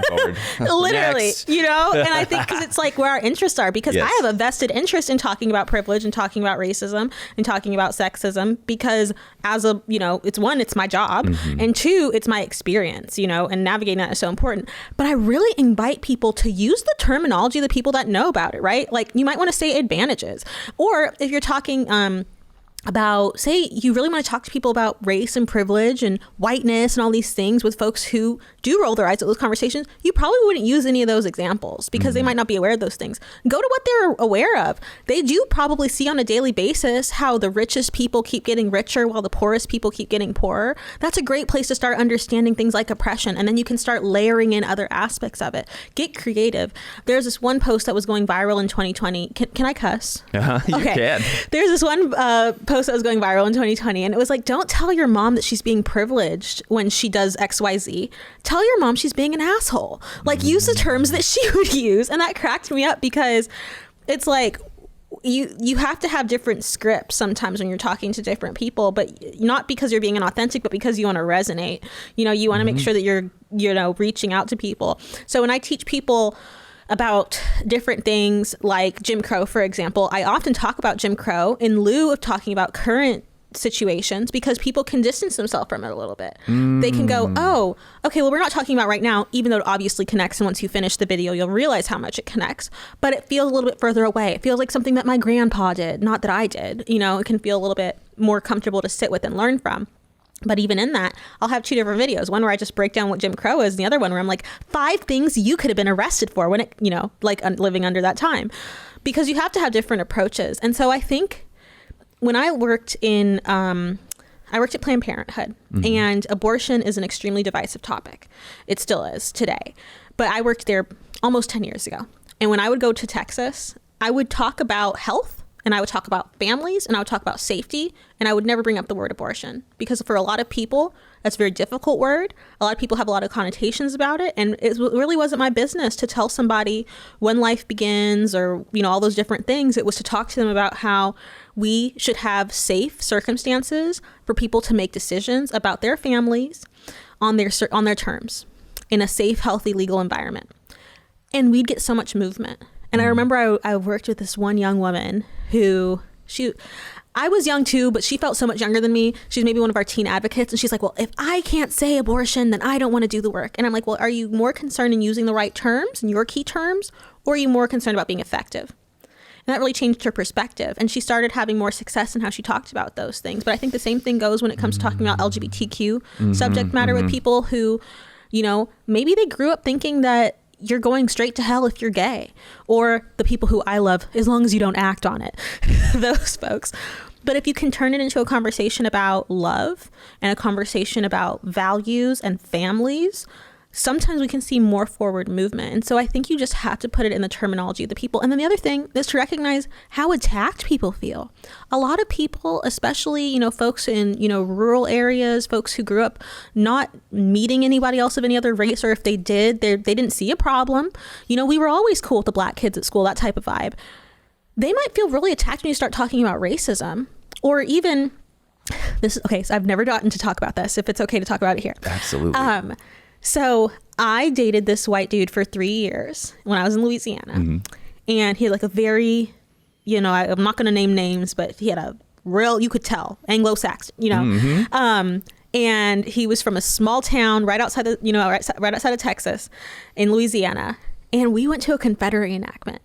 bored. Literally, Next. And I think because it's like where our interests are, because Yes. I have a vested interest in talking about privilege and talking about racism and talking about sexism, because it's my job, mm-hmm. and two, it's my experience, and navigating that is so important. But I really invite people to use the terminology of the people that know about it, right? Like, you might want to say advantages, or if you're talking about, say, you really want to talk to people about race and privilege and whiteness and all these things with folks who do roll their eyes at those conversations, you probably wouldn't use any of those examples because they might not be aware of those things. Go to what they're aware of. They do probably see on a daily basis how the richest people keep getting richer while the poorest people keep getting poorer. That's a great place to start understanding things like oppression, and then you can start layering in other aspects of it. Get creative. There's this one post that was going viral in 2020. Can I cuss? You can. There's this one post that was going viral in 2020, and it was like, don't tell your mom that she's being privileged when she does XYZ. Tell your mom she's being an asshole. Like, use the terms that she would use. And that cracked me up, because it's like, you have to have different scripts sometimes when you're talking to different people, but not because you're being inauthentic, but because you want to resonate. You want to make sure that you're reaching out to people. So when I teach people about different things like Jim Crow, for example, I often talk about Jim Crow in lieu of talking about current situations, because people can distance themselves from it a little bit. They can go, oh, okay, well, we're not talking about right now, even though it obviously connects. And once you finish the video, you'll realize how much it connects, but it feels a little bit further away. It feels like something that my grandpa did, not that I did. It can feel a little bit more comfortable to sit with and learn from. But even in that, I'll have two different videos. One where I just break down what Jim Crow is, and the other one where I'm like, 5 things you could have been arrested for when it, living under that time. Because you have to have different approaches. And so I think when I worked at Planned Parenthood, mm-hmm. and abortion is an extremely divisive topic. It still is today. But I worked there almost 10 years ago. And when I would go to Texas, I would talk about health and I would talk about families, and I would talk about safety, and I would never bring up the word abortion, because for a lot of people, that's a very difficult word. A lot of people have a lot of connotations about it, and it really wasn't my business to tell somebody when life begins, or, you know, all those different things. It was to talk to them about how we should have safe circumstances for people to make decisions about their families on their terms in a safe, healthy, legal environment. And we'd get so much movement. And I remember I worked with this one young woman who I was young too, but she felt so much younger than me. She's maybe one of our teen advocates. And she's like, well, if I can't say abortion, then I don't want to do the work. And I'm like, well, are you more concerned in using the right terms and your key terms, or are you more concerned about being effective? And that really changed her perspective. And she started having more success in how she talked about those things. But I think the same thing goes when it comes to talking about LGBTQ subject matter with people who, you know, maybe they grew up thinking that you're going straight to hell if you're gay, or the people who I love, as long as you don't act on it, those folks. But if you can turn it into a conversation about love and a conversation about values and families, sometimes we can see more forward movement. And so I think you just have to put it in the terminology of the people. And then the other thing is to recognize how attacked people feel. A lot of people, especially, you know, folks in, you know, rural areas, folks who grew up not meeting anybody else of any other race, or if they did, they didn't see a problem. You know, we were always cool with the black kids at school, that type of vibe. They might feel really attacked when you start talking about racism, or even this. Okay, so I've never gotten to talk about this, if it's okay to talk about it here. Absolutely. So I dated this white dude for 3 years when I was in Louisiana, and he had like a very, you know, I'm not going to name names, but he had a real, you could tell, Anglo-Saxon, you know, and he was from a small town right outside the, you know, right outside of Texas in Louisiana. And we went to a Confederate reenactment.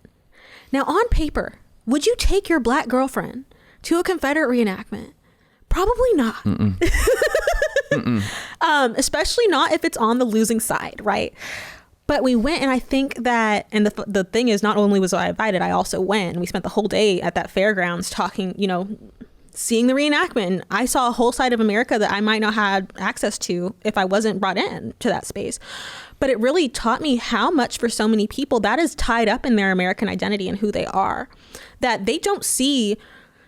Now on paper, would you take your black girlfriend to a Confederate reenactment? Probably not. Especially not if it's on the losing side, right? But we went, and I think that, and the thing is, not only was I invited, I also went, and we spent the whole day at that fairgrounds talking, you know, seeing the reenactment. And I saw a whole side of America that I might not have access to if I wasn't brought in to that space. But it really taught me how much, for so many people, that is tied up in their American identity and who they are, that they don't see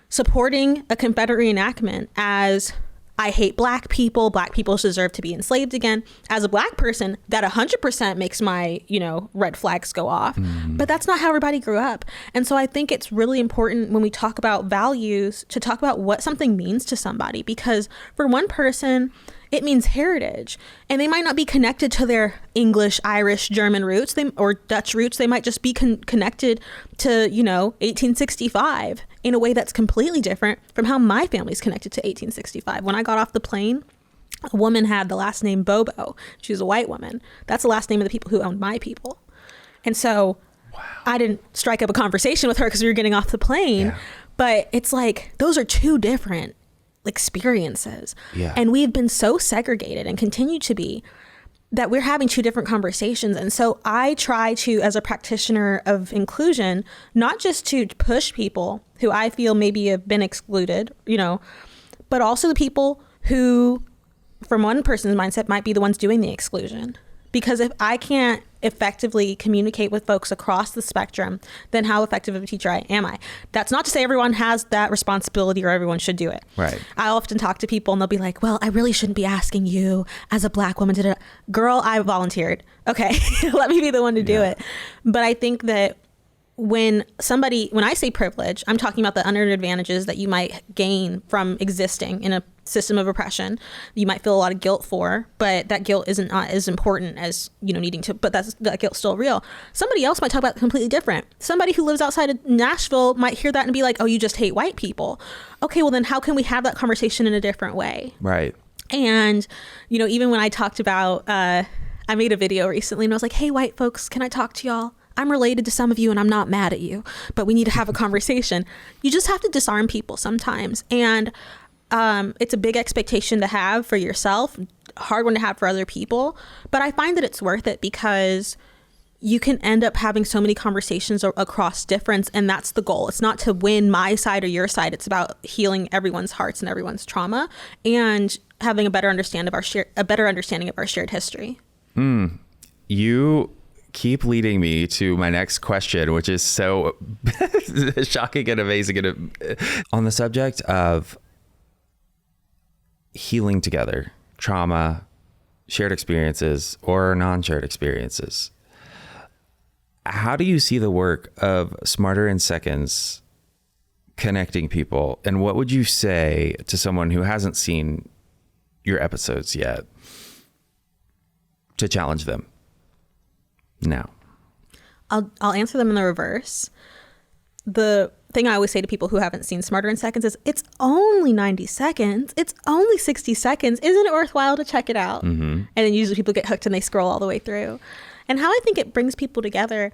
supporting a Confederate reenactment as, I hate black people deserve to be enslaved again. As a black person, that 100% makes my, you know, red flags go off. But that's not how everybody grew up. And so I think it's really important when we talk about values to talk about what something means to somebody, because for one person, it means heritage, and they might not be connected to their English, Irish, German roots, or Dutch roots. They might just be connected to, you know, 1865 in a way that's completely different from how my family's connected to 1865. When I got off the plane, a woman had the last name Bobo. She was a white woman. That's the last name of the people who owned my people. And so I didn't strike up a conversation with her because we were getting off the plane, but it's like, those are two different experiences. And we've been so segregated, and continue to be, that we're having two different conversations. And so I try to, as a practitioner of inclusion, not just to push people who I feel maybe have been excluded, you know, but also the people who, from one person's mindset, might be the ones doing the exclusion. Because if I can't effectively communicate with folks across the spectrum, then how effective of a teacher am I? That's not to say everyone has that responsibility or everyone should do it. Right. I often talk to people and they'll be like, well, I really shouldn't be asking you as a black woman to do it. Girl, I volunteered. Okay, let me be the one to do it. But I think that when I say privilege, I'm talking about the unearned advantages that you might gain from existing in a system of oppression. You might feel a lot of guilt for, but that guilt isn't as important as, you know, needing to, but that guilt's still real. Somebody else might talk about completely different. Somebody who lives outside of Nashville might hear that and be like, oh, you just hate white people. Okay, well then how can we have that conversation in a different way? Right. And, you know, even when I talked about, I made a video recently and I was like, hey, white folks, can I talk to y'all? I'm related to some of you and I'm not mad at you, but we need to have a conversation. You just have to disarm people sometimes. And it's a big expectation to have for yourself, hard one to have for other people. But I find that it's worth it because you can end up having so many conversations across difference. And that's the goal. It's not to win my side or your side. It's about healing everyone's hearts and everyone's trauma and having a better understanding of our shared history. You keep leading me to my next question, which is so shocking and amazing. On the subject of healing together, trauma, shared experiences, or non-shared experiences, how do you see the work of Smarter in Seconds connecting people? And what would you say to someone who hasn't seen your episodes yet to challenge them now? I'll answer them in the reverse. The thing I always say to people who haven't seen Smarter in Seconds is, it's only 90 seconds. It's only 60 seconds. Isn't it worthwhile to check it out? And then usually people get hooked and they scroll all the way through. And how I think it brings people together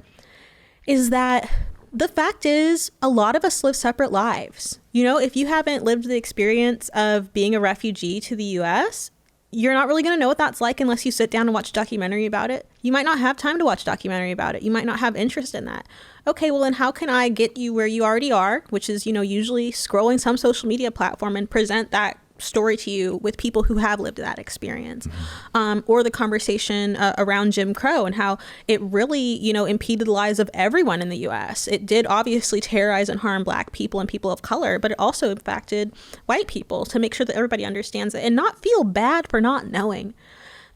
is that the fact is, a lot of us live separate lives. You know, if you haven't lived the experience of being a refugee to the US, you're not really going to know what that's like unless you sit down and watch a documentary about it. You might not have time to watch a documentary about it. You might not have interest in that. Okay, well then how can I get you where you already are, which is, you know, usually scrolling some social media platform, and present that story to you with people who have lived that experience. Or the conversation around Jim Crow and how it really, you know, impeded the lives of everyone in the US. It did obviously terrorize and harm Black people and people of color, but it also impacted white people, to make sure that everybody understands it and not feel bad for not knowing.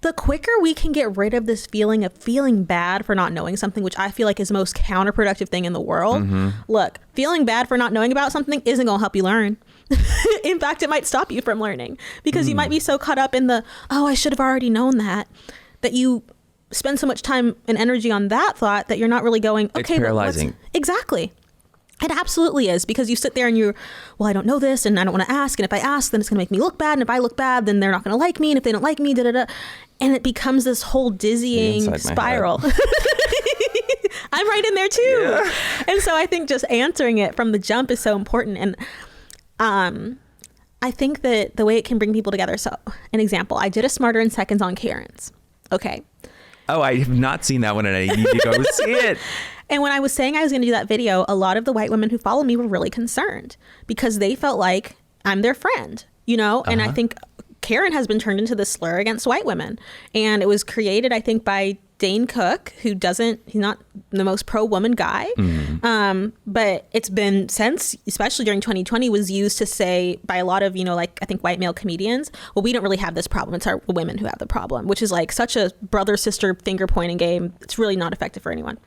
The quicker we can get rid of this feeling of feeling bad for not knowing something, which I feel like is the most counterproductive thing in the world. Look, feeling bad for not knowing about something isn't going to help you learn. In fact, it might stop you from learning, because you might be so caught up in the, oh, I should have already known that you spend so much time and energy on that thought that you're not really going, okay, it's paralyzing. Exactly. It absolutely is, because you sit there and you're, well, I don't know this and I don't want to ask. And if I ask, then it's going to make me look bad. And if I look bad, then they're not going to like me. And if they don't like me, and it becomes this whole dizzying spiral. I'm right in there too. Yeah. And so I think just answering it from the jump is so important. And I think that the way it can bring people together. So an example, I did a Smarter in Seconds on Karens. Okay. Oh, I have not seen that one, and I need to go see it. And when I was saying I was going to do that video, a lot of the white women who follow me were really concerned, because they felt like I'm their friend, you know? And I think Karen has been turned into this slur against white women. And it was created, I think, by Dane Cook, he's not the most pro-woman guy. But it's been since, especially during 2020, was used to say by a lot of, you know, like, I think white male comedians, well, we don't really have this problem. It's our women who have the problem, which is like such a brother-sister finger-pointing game. It's really not effective for anyone.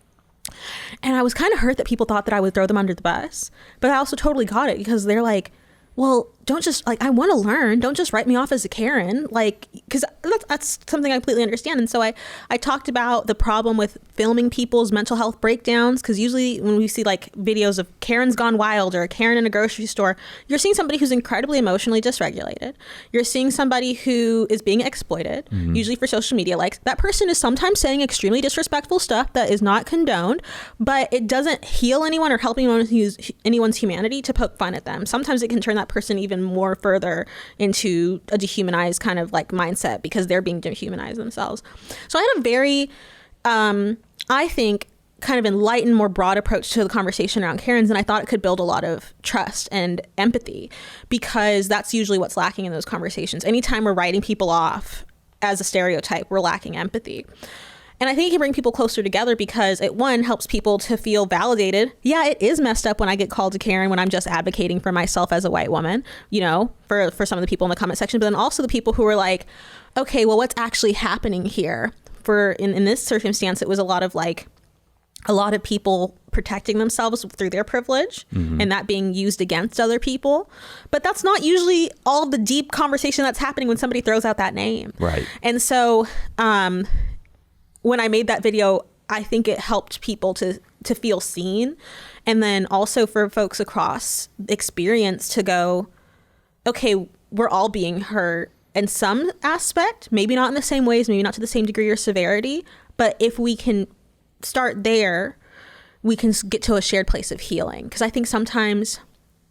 And I was kind of hurt that people thought that I would throw them under the bus, but I also totally got it, because they're like, well, don't just, like, I want to learn. Don't just write me off as a Karen, like, because that's something I completely understand. And so I talked about the problem with filming people's mental health breakdowns, because usually when we see like videos of Karen's gone wild or a Karen in a grocery store, you're seeing somebody who's incredibly emotionally dysregulated. You're seeing somebody who is being exploited, usually for social media likes. That person is sometimes saying extremely disrespectful stuff that is not condoned, but it doesn't heal anyone or help anyone use anyone's humanity to poke fun at them. Sometimes it can turn that person even more further into a dehumanized kind of like mindset, because they're being dehumanized themselves. So I had a very, I think, kind of enlightened, more broad approach to the conversation around Karens, and I thought it could build a lot of trust and empathy, because that's usually what's lacking in those conversations. Anytime we're writing people off as a stereotype, we're lacking empathy. And I think it can bring people closer together, because it, one, helps people to feel validated. Yeah, it is messed up when I get called a Karen when I'm just advocating for myself as a white woman, you know, for some of the people in the comment section, but then also the people who are like, okay, well, what's actually happening here? In this circumstance, it was a lot of people protecting themselves through their privilege, and that being used against other people. But that's not usually all the deep conversation that's happening when somebody throws out that name. Right. And so, when I made that video, I think it helped people to feel seen. And then also for folks across experience to go, okay, we're all being hurt in some aspect, maybe not in the same ways, maybe not to the same degree or severity. But if we can start there, we can get to a shared place of healing. Because I think sometimes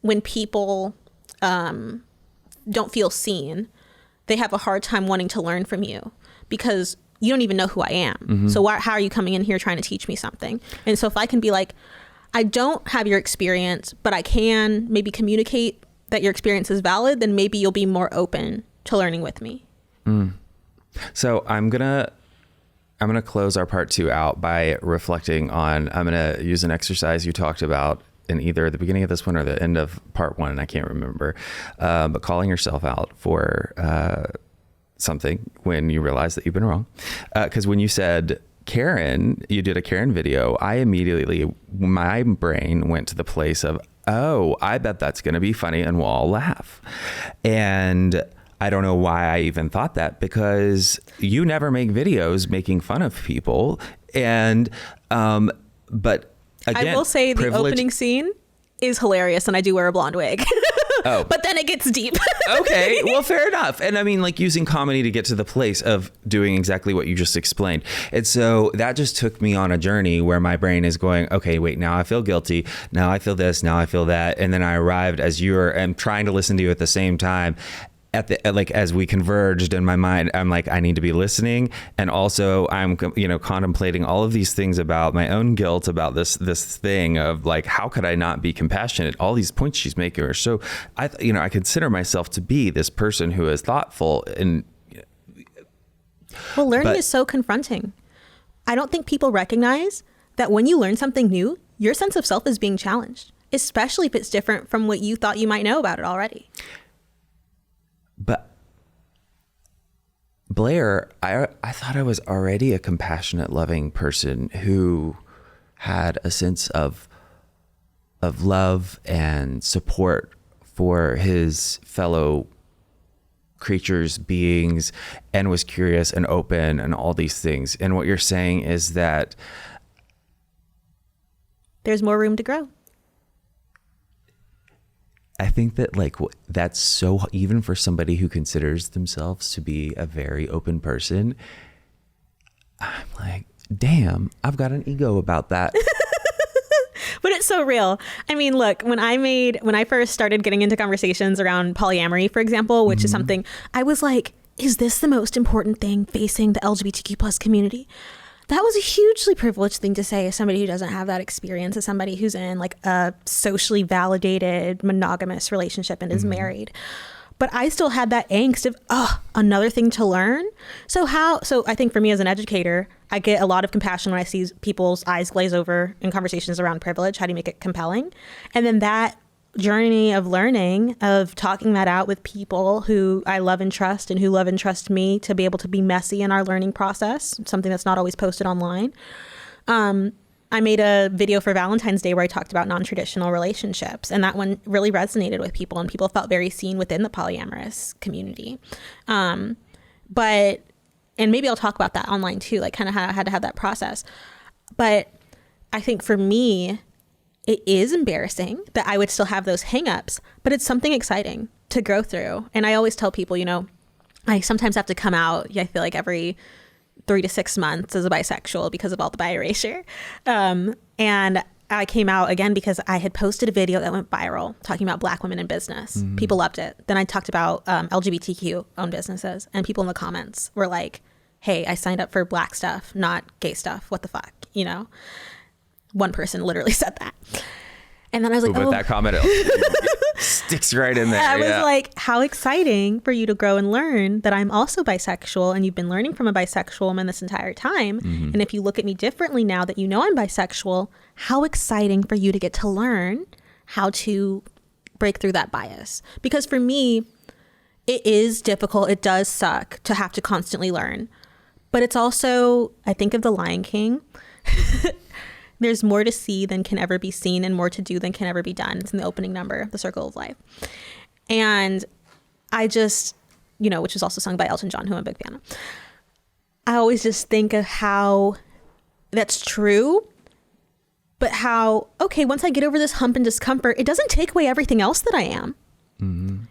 when people don't feel seen, they have a hard time wanting to learn from you, because you don't even know who I am. So how are you coming in here trying to teach me something? And so if I can be like, I don't have your experience, but I can maybe communicate that your experience is valid, then maybe you'll be more open to learning with me. So I'm going to I'm going to close our part 2 out by reflecting on, I'm going to use an exercise you talked about in either the beginning of this one or the end of part 1, and I can't remember, but calling yourself out for something when you realize that you've been wrong. Because when you said Karen, you did a Karen video, I immediately, my brain went to the place of, oh, I bet that's going to be funny and we'll all laugh. And I don't know why I even thought that, because you never make videos making fun of people. And, but again, I will say the opening scene is hilarious, and I do wear a blonde wig. Oh. But then it gets deep. Okay, well, fair enough. And I mean, like, using comedy to get to the place of doing exactly what you just explained. And so that just took me on a journey where my brain is going, okay, wait, now I feel guilty. Now I feel this. Now I feel that. And then I arrived as I'm trying to listen to you at the same time. As we converged in my mind, I'm like, I need to be listening. And also I'm, contemplating all of these things about my own guilt, about this thing of like, how could I not be compassionate? All these points she's making are so, I consider myself to be this person who is thoughtful. And well, learning is so confronting. I don't think people recognize that when you learn something new, your sense of self is being challenged, especially if it's different from what you thought you might know about it already. But Blair, I thought I was already a compassionate, loving person who had a sense of love and support for his fellow creatures, beings, and was curious and open and all these things. And what you're saying is that there's more room to grow. I think that that's so, even for somebody who considers themselves to be a very open person, I'm like, damn, I've got an ego about that. But it's so real. I mean, look, when I first started getting into conversations around polyamory, for example, which is something I was like, is this the most important thing facing the LGBTQ plus community? That was a hugely privileged thing to say as somebody who doesn't have that experience, as somebody who's in like a socially validated monogamous relationship and is married. But I still had that angst of, another thing to learn. So I think for me as an educator, I get a lot of compassion when I see people's eyes glaze over in conversations around privilege. How do you make it compelling? And then that journey of learning, of talking that out with people who I love and trust and who love and trust me, to be able to be messy in our learning process, something that's not always posted online. I made a video for Valentine's Day where I talked about non-traditional relationships, and that one really resonated with people, and people felt very seen within the polyamorous community. And maybe I'll talk about that online too, like kind of how I had to have that process. But I think for me, it is embarrassing that I would still have those hangups, but it's something exciting to grow through. And I always tell people, I sometimes have to come out, I feel like every 3 to 6 months as a bisexual because of all the bi erasure. And I came out again because I had posted a video that went viral talking about Black women in business. People loved it. Then I talked about LGBTQ owned businesses, and people in the comments were like, hey, I signed up for Black stuff, not gay stuff. What the fuck, One person literally said that. And then I was like, but that comment sticks right in there. I was like, how exciting for you to grow and learn that I'm also bisexual, and you've been learning from a bisexual woman this entire time. And if you look at me differently now that you know I'm bisexual, how exciting for you to get to learn how to break through that bias. Because for me, it is difficult. It does suck to have to constantly learn. But it's also, I think of The Lion King. There's more to see than can ever be seen, and more to do than can ever be done. It's in the opening number, The Circle of Life. And I just, which is also sung by Elton John, who I'm a big fan of. I always just think of how that's true, but how, okay, once I get over this hump and discomfort, it doesn't take away everything else that I am.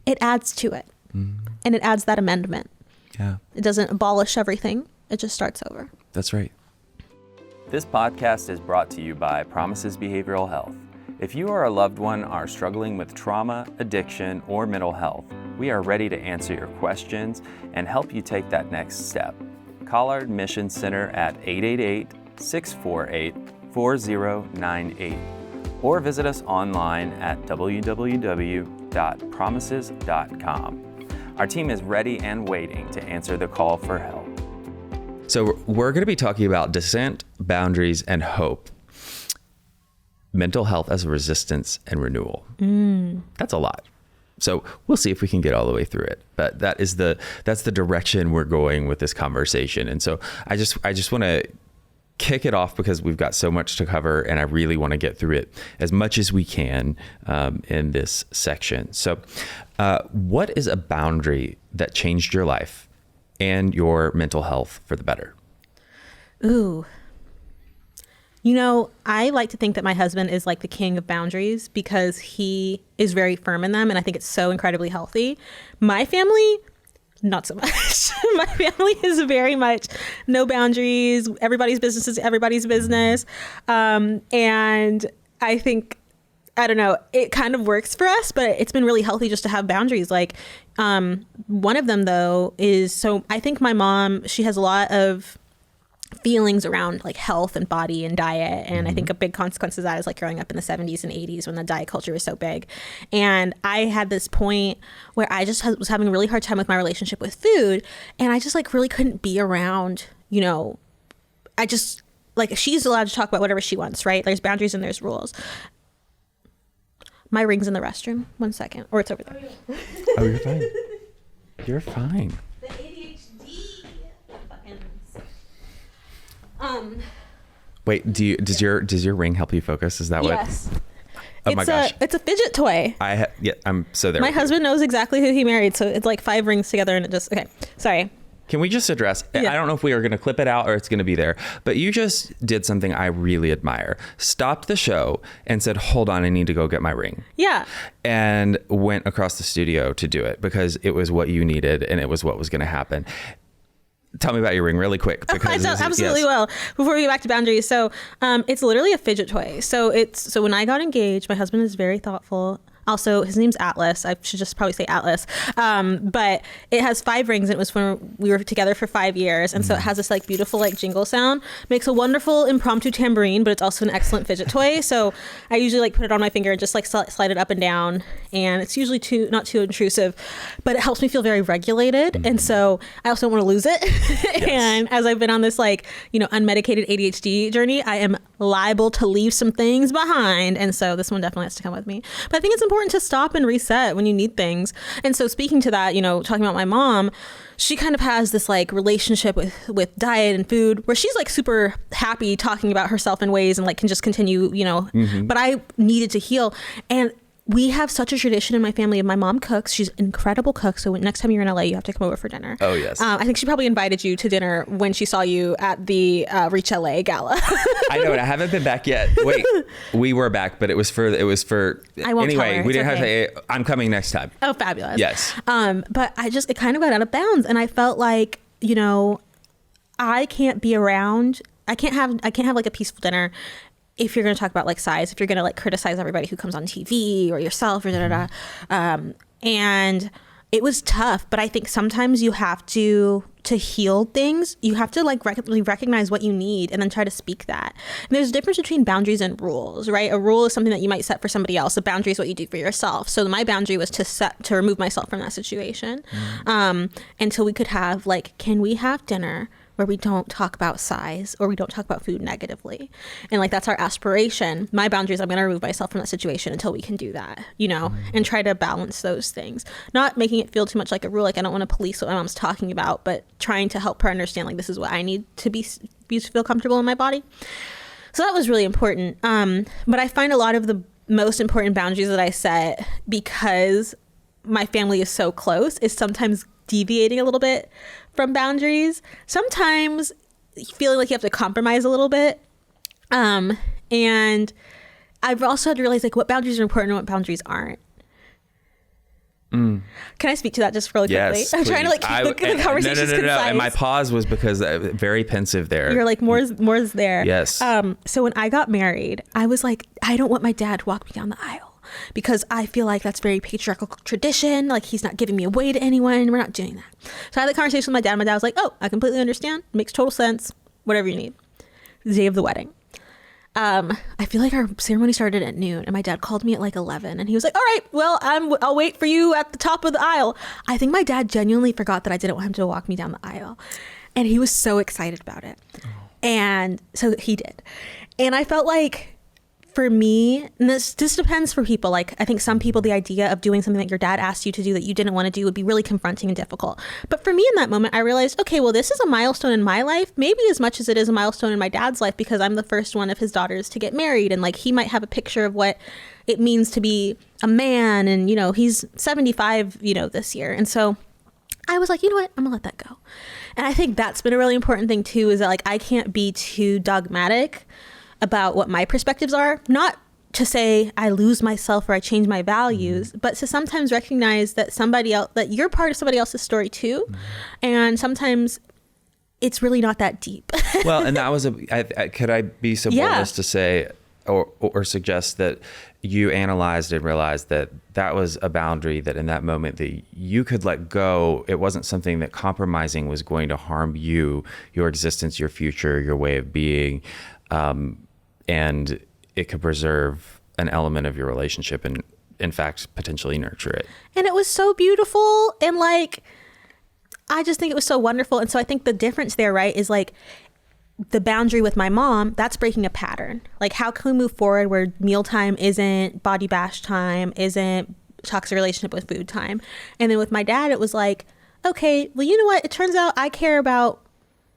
It adds to it. And it adds that amendment. Yeah. It doesn't abolish everything. It just starts over. That's right. This podcast is brought to you by Promises Behavioral Health. If you or a loved one are struggling with trauma, addiction, or mental health, we are ready to answer your questions and help you take that next step. Call our admission center at 888-648-4098 or visit us online at www.promises.com. Our team is ready and waiting to answer the call for help. So we're going to be talking about dissent, boundaries, and hope. Mental health as resistance and renewal. That's a lot. So we'll see if we can get all the way through it. But that's the direction we're going with this conversation. And so I just want to kick it off because we've got so much to cover, and I really want to get through it as much as we can in this section. So what is a boundary that changed your life and your mental health for the better? Ooh. You know, I like to think that my husband is like the king of boundaries because he is very firm in them. And I think it's so incredibly healthy. My family, not so much. My family is very much no boundaries. Everybody's business is everybody's business. And I think, I don't know, it kind of works for us, but it's been really healthy just to have boundaries. Like one of them, though, is so I think my mom, she has a lot of feelings around like health and body and diet. And I think a big consequence of that is like growing up in the 70s and 80s when the diet culture was so big. And I had this point where I just was having a really hard time with my relationship with food. And I just like really couldn't be around, you know, I just like, she's allowed to talk about whatever she wants, right? There's boundaries and there's rules. My ring's in the restroom. 1 second. Or it's over there. Oh, you're fine. You're fine. The ADHD. Wait, does your ring help you focus? Is that yes. what? Oh my gosh. It's a fidget toy. I'm so there. My husband knows exactly who he married, so it's like 5 rings together and it just, okay. Sorry. Can we just address, Yeah. I don't know if we are going to clip it out or it's going to be there, but you just did something I really admire. Stopped the show and said, hold on, I need to go get my ring. Yeah. And went across the studio to do it because it was what you needed and it was what was going to happen. Tell me about your ring really quick. Because I absolutely will. Before we get back to boundaries. So it's literally a fidget toy. So when I got engaged, my husband is very thoughtful. Also, his name's Atlas. I should just probably say Atlas. But it has 5 rings. And it was when we were together for 5 years. And so it has this like beautiful like jingle sound. Makes a wonderful impromptu tambourine, but it's also an excellent fidget toy. So I usually like put it on my finger and just like slide it up and down. And it's usually not too intrusive, but it helps me feel very regulated. And so I also don't want to lose it. Yes. And as I've been on this like, you know, unmedicated ADHD journey, I am liable to leave some things behind. And so this one definitely has to come with me. But I think it's important to stop and reset when you need things. And so speaking to that, you know, talking about my mom, she kind of has this like relationship with diet and food where she's like super happy talking about herself in ways and like can just continue, you know, but I needed to heal. And we have such a tradition in my family of my mom cooks. She's an incredible cook. So next time you're in LA, you have to come over for dinner. Oh, yes. I think she probably invited you to dinner when she saw you at the Reach LA gala. I know, and I haven't been back yet. Wait, we were back, but it was for I won't anyway, tell her. we It's didn't okay. have to say, I'm coming next time. Oh, fabulous. Yes. But it kind of got out of bounds. And I felt like, you know, I can't have like a peaceful dinner if you're going to talk about like size, if you're going to like criticize everybody who comes on TV or yourself or and it was tough, but I think sometimes you have to heal things, you have to like really recognize what you need and then try to speak that. And there's a difference between boundaries and rules, right? A rule is something that you might set for somebody else. A boundary is what you do for yourself. So my boundary was to remove myself from that situation until we could have like, can we have dinner where we don't talk about size or we don't talk about food negatively? And like, that's our aspiration. My boundary is I'm going to remove myself from that situation until we can do that, you know, and try to balance those things, not making it feel too much like a rule. Like I don't want to police what my mom's talking about, but trying to help her understand like, this is what I need to feel comfortable in my body. So that was really important. But I find a lot of the most important boundaries that I set, because my family is so close, is sometimes deviating a little bit from boundaries, sometimes feeling like you have to compromise a little bit. And I've also had to realize like what boundaries are important and what boundaries aren't. Can I speak to that just really quickly? Yes, I'm trying to like keep the conversation concise. No. And my pause was because very pensive there. You're like, more's there. Yes. So when I got married, I was like, I don't want my dad to walk me down the aisle, because I feel like that's very patriarchal tradition. Like he's not giving me away to anyone. We're not doing that. So I had the conversation with my dad. My dad was like, oh, I completely understand. Makes total sense. Whatever you need. The day of the wedding. I feel like our ceremony started at noon and my dad called me at like 11 and he was like, all right, well, I'll wait for you at the top of the aisle. I think my dad genuinely forgot that I didn't want him to walk me down the aisle. And he was so excited about it. And so he did. And I felt like, for me, and this depends for people. Like, I think some people, the idea of doing something that your dad asked you to do that you didn't want to do would be really confronting and difficult. But for me in that moment, I realized, okay, well, this is a milestone in my life, maybe as much as it is a milestone in my dad's life, because I'm the first one of his daughters to get married. And like, he might have a picture of what it means to be a man. And, you know, he's 75, you know, this year. And so I was like, you know what, I'm gonna let that go. And I think that's been a really important thing too, is that like, I can't be too dogmatic about what my perspectives are, not to say I lose myself or I change my values, but to sometimes recognize that somebody else, that you're part of somebody else's story too. And sometimes it's really not that deep. Well, and that was could I be so bold as to say, or suggest that you analyzed and realized that that was a boundary that in that moment that you could let go. It wasn't something that compromising was going to harm you, your existence, your future, your way of being. And it could preserve an element of your relationship and, in fact, potentially nurture it. And it was so beautiful. And like, I just think it was so wonderful. And so I think the difference there, right, is like the boundary with my mom, that's breaking a pattern. Like, how can we move forward where mealtime isn't body bash time, isn't toxic relationship with food time? And then with my dad, it was like, okay, well, you know what? It turns out I care about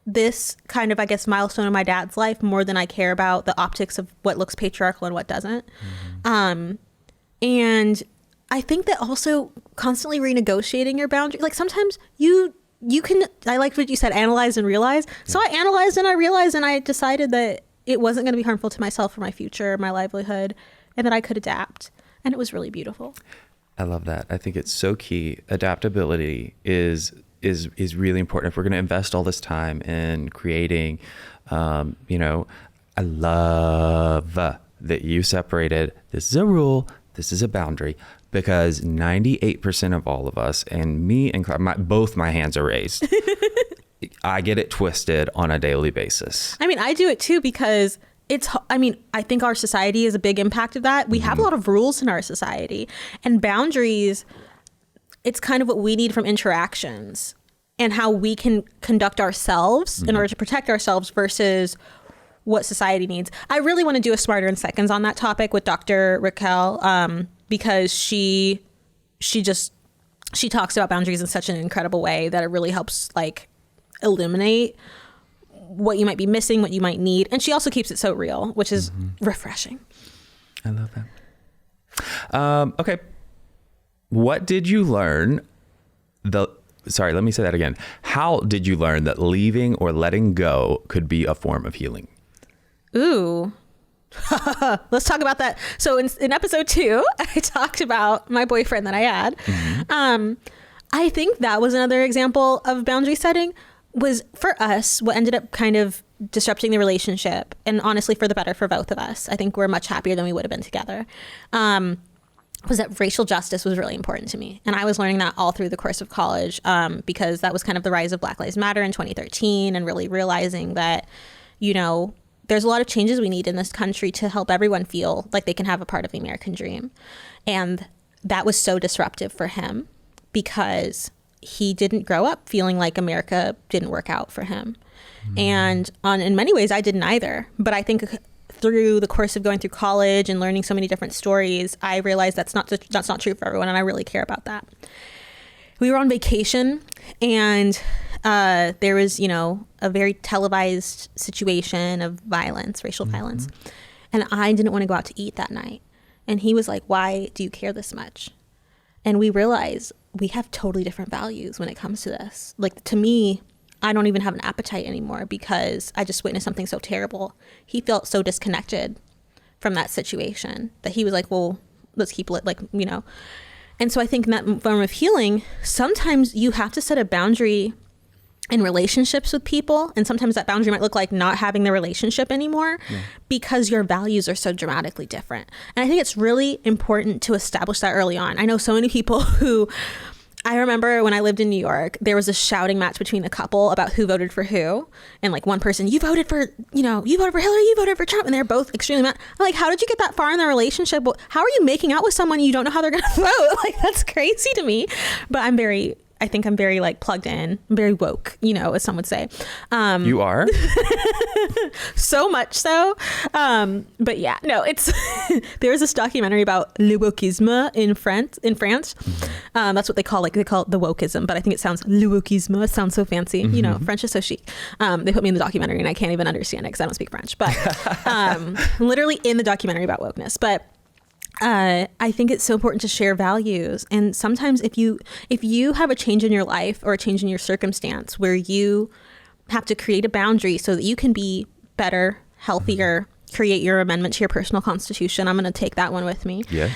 this kind of, I guess, milestone in my dad's life more than I care about the optics of what looks patriarchal and what doesn't. And I think that also constantly renegotiating your boundary, like sometimes you can, I like what you said, analyze and realize. So I analyzed and I realized, and I decided that it wasn't going to be harmful to myself or my future, my livelihood, and that I could adapt. And it was really beautiful. I love that. I think it's so key. Adaptability is really important. If we're going to invest all this time in creating, you know, I love that you separated, this is a rule, this is a boundary, because 98% of all of us, and me and both my hands are raised, I get it twisted on a daily basis. I mean, I do it too, because I think our society is a big impact of that. We have a lot of rules in our society, and boundaries, it's kind of what we need from interactions and how we can conduct ourselves in order to protect ourselves versus what society needs. I really want to do a Smarter in Seconds on that topic with Dr. Raquel, because she talks about boundaries in such an incredible way that it really helps like illuminate what you might be missing, what you might need. And she also keeps it so real, which is refreshing. I love that. Okay. What did you learn? Let me say that again. How did you learn that leaving or letting go could be a form of healing? Ooh. Let's talk about that. So in episode 2, I talked about my boyfriend that I had. I think that was another example of boundary setting. Was for us, what ended up kind of disrupting the relationship, and honestly for the better for both of us. I think we're much happier than we would have been together. Was that racial justice was really important to me. And I was learning that all through the course of college, because that was kind of the rise of Black Lives Matter in 2013, and really realizing that, you know, there's a lot of changes we need in this country to help everyone feel like they can have a part of the American dream. And that was so disruptive for him because he didn't grow up feeling like America didn't work out for him. And in many ways, I didn't either. But I think through the course of going through college and learning so many different stories, I realized that's not true for everyone. And I really care about that. We were on vacation, and there was, you know, a very televised situation of violence, racial violence. And I didn't want to go out to eat that night. And he was like, why do you care this much? And we realized we have totally different values when it comes to this. Like, to me, I don't even have an appetite anymore because I just witnessed something so terrible. He felt so disconnected from that situation that he was like, well, let's keep it, like, you know. And so I think in that form of healing, sometimes you have to set a boundary in relationships with people. And sometimes that boundary might look like not having the relationship anymore because your values are so dramatically different. And I think it's really important to establish that early on. I know so many people who, I remember when I lived in New York, there was a shouting match between a couple about who voted for who. And like one person, you voted for Hillary, you voted for Trump. And they're both extremely mad. I'm like, how did you get that far in the relationship? How are you making out with someone you don't know how they're going to vote? Like, that's crazy to me. But I'm very I think I'm very like plugged in, I'm very woke, you know, as some would say. You are? So much so. But yeah, no, it's there's this documentary about le wokisme in France. That's what they call it the wokeism, but I think it sounds le wokisme. It sounds so fancy. You know, French is so chic. They put me in the documentary and I can't even understand it because I don't speak French, but literally in the documentary about wokeness. But I think it's so important to share values. And sometimes if you have a change in your life or a change in your circumstance where you have to create a boundary so that you can be better, healthier, create your amendment to your personal constitution. I'm going to take that one with me. Yes.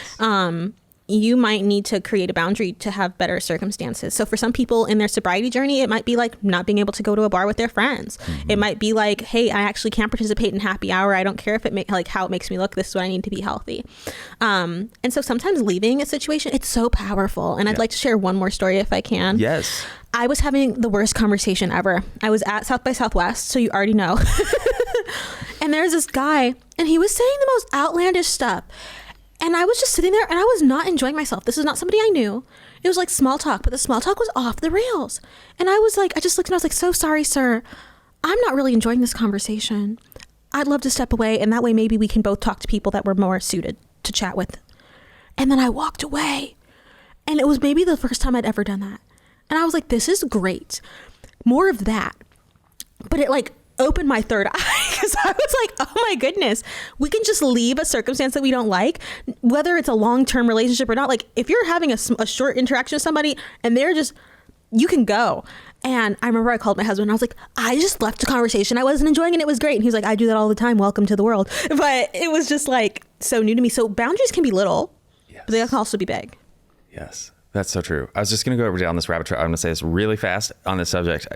You might need to create a boundary to have better circumstances. So for some people in their sobriety journey, it might be like not being able to go to a bar with their friends. It might be like, hey, I actually can't participate in happy hour. I don't care if like how it makes me look. This is what I need to be healthy. And so sometimes leaving a situation, it's so powerful. And I'd like to share one more story if I can. Yes. I was having the worst conversation ever. I was at South by Southwest, so you already know. And there's this guy, and he was saying the most outlandish stuff. And I was just sitting there and I was not enjoying myself. This is not somebody I knew. It was like small talk, but the small talk was off the rails. And I was like, I just looked and I was like, so sorry, sir. I'm not really enjoying this conversation. I'd love to step away. And that way maybe we can both talk to people that were more suited to chat with. And then I walked away. And it was maybe the first time I'd ever done that. And I was like, this is great. More of that. But it like opened my third eye because I was like, oh my goodness, we can just leave a circumstance that we don't like, whether it's a long-term relationship or not. Like if you're having a short interaction with somebody and they're just, you can go. And I remember I called my husband and I was like, I just left the conversation. I wasn't enjoying it. And it was great. And he's like, I do that all the time. Welcome to the world. But it was just like so new to me. So boundaries can be little, but they can also be big. Yes. That's so true. I was just going to go down this rabbit trail. I'm going to say this really fast on this subject.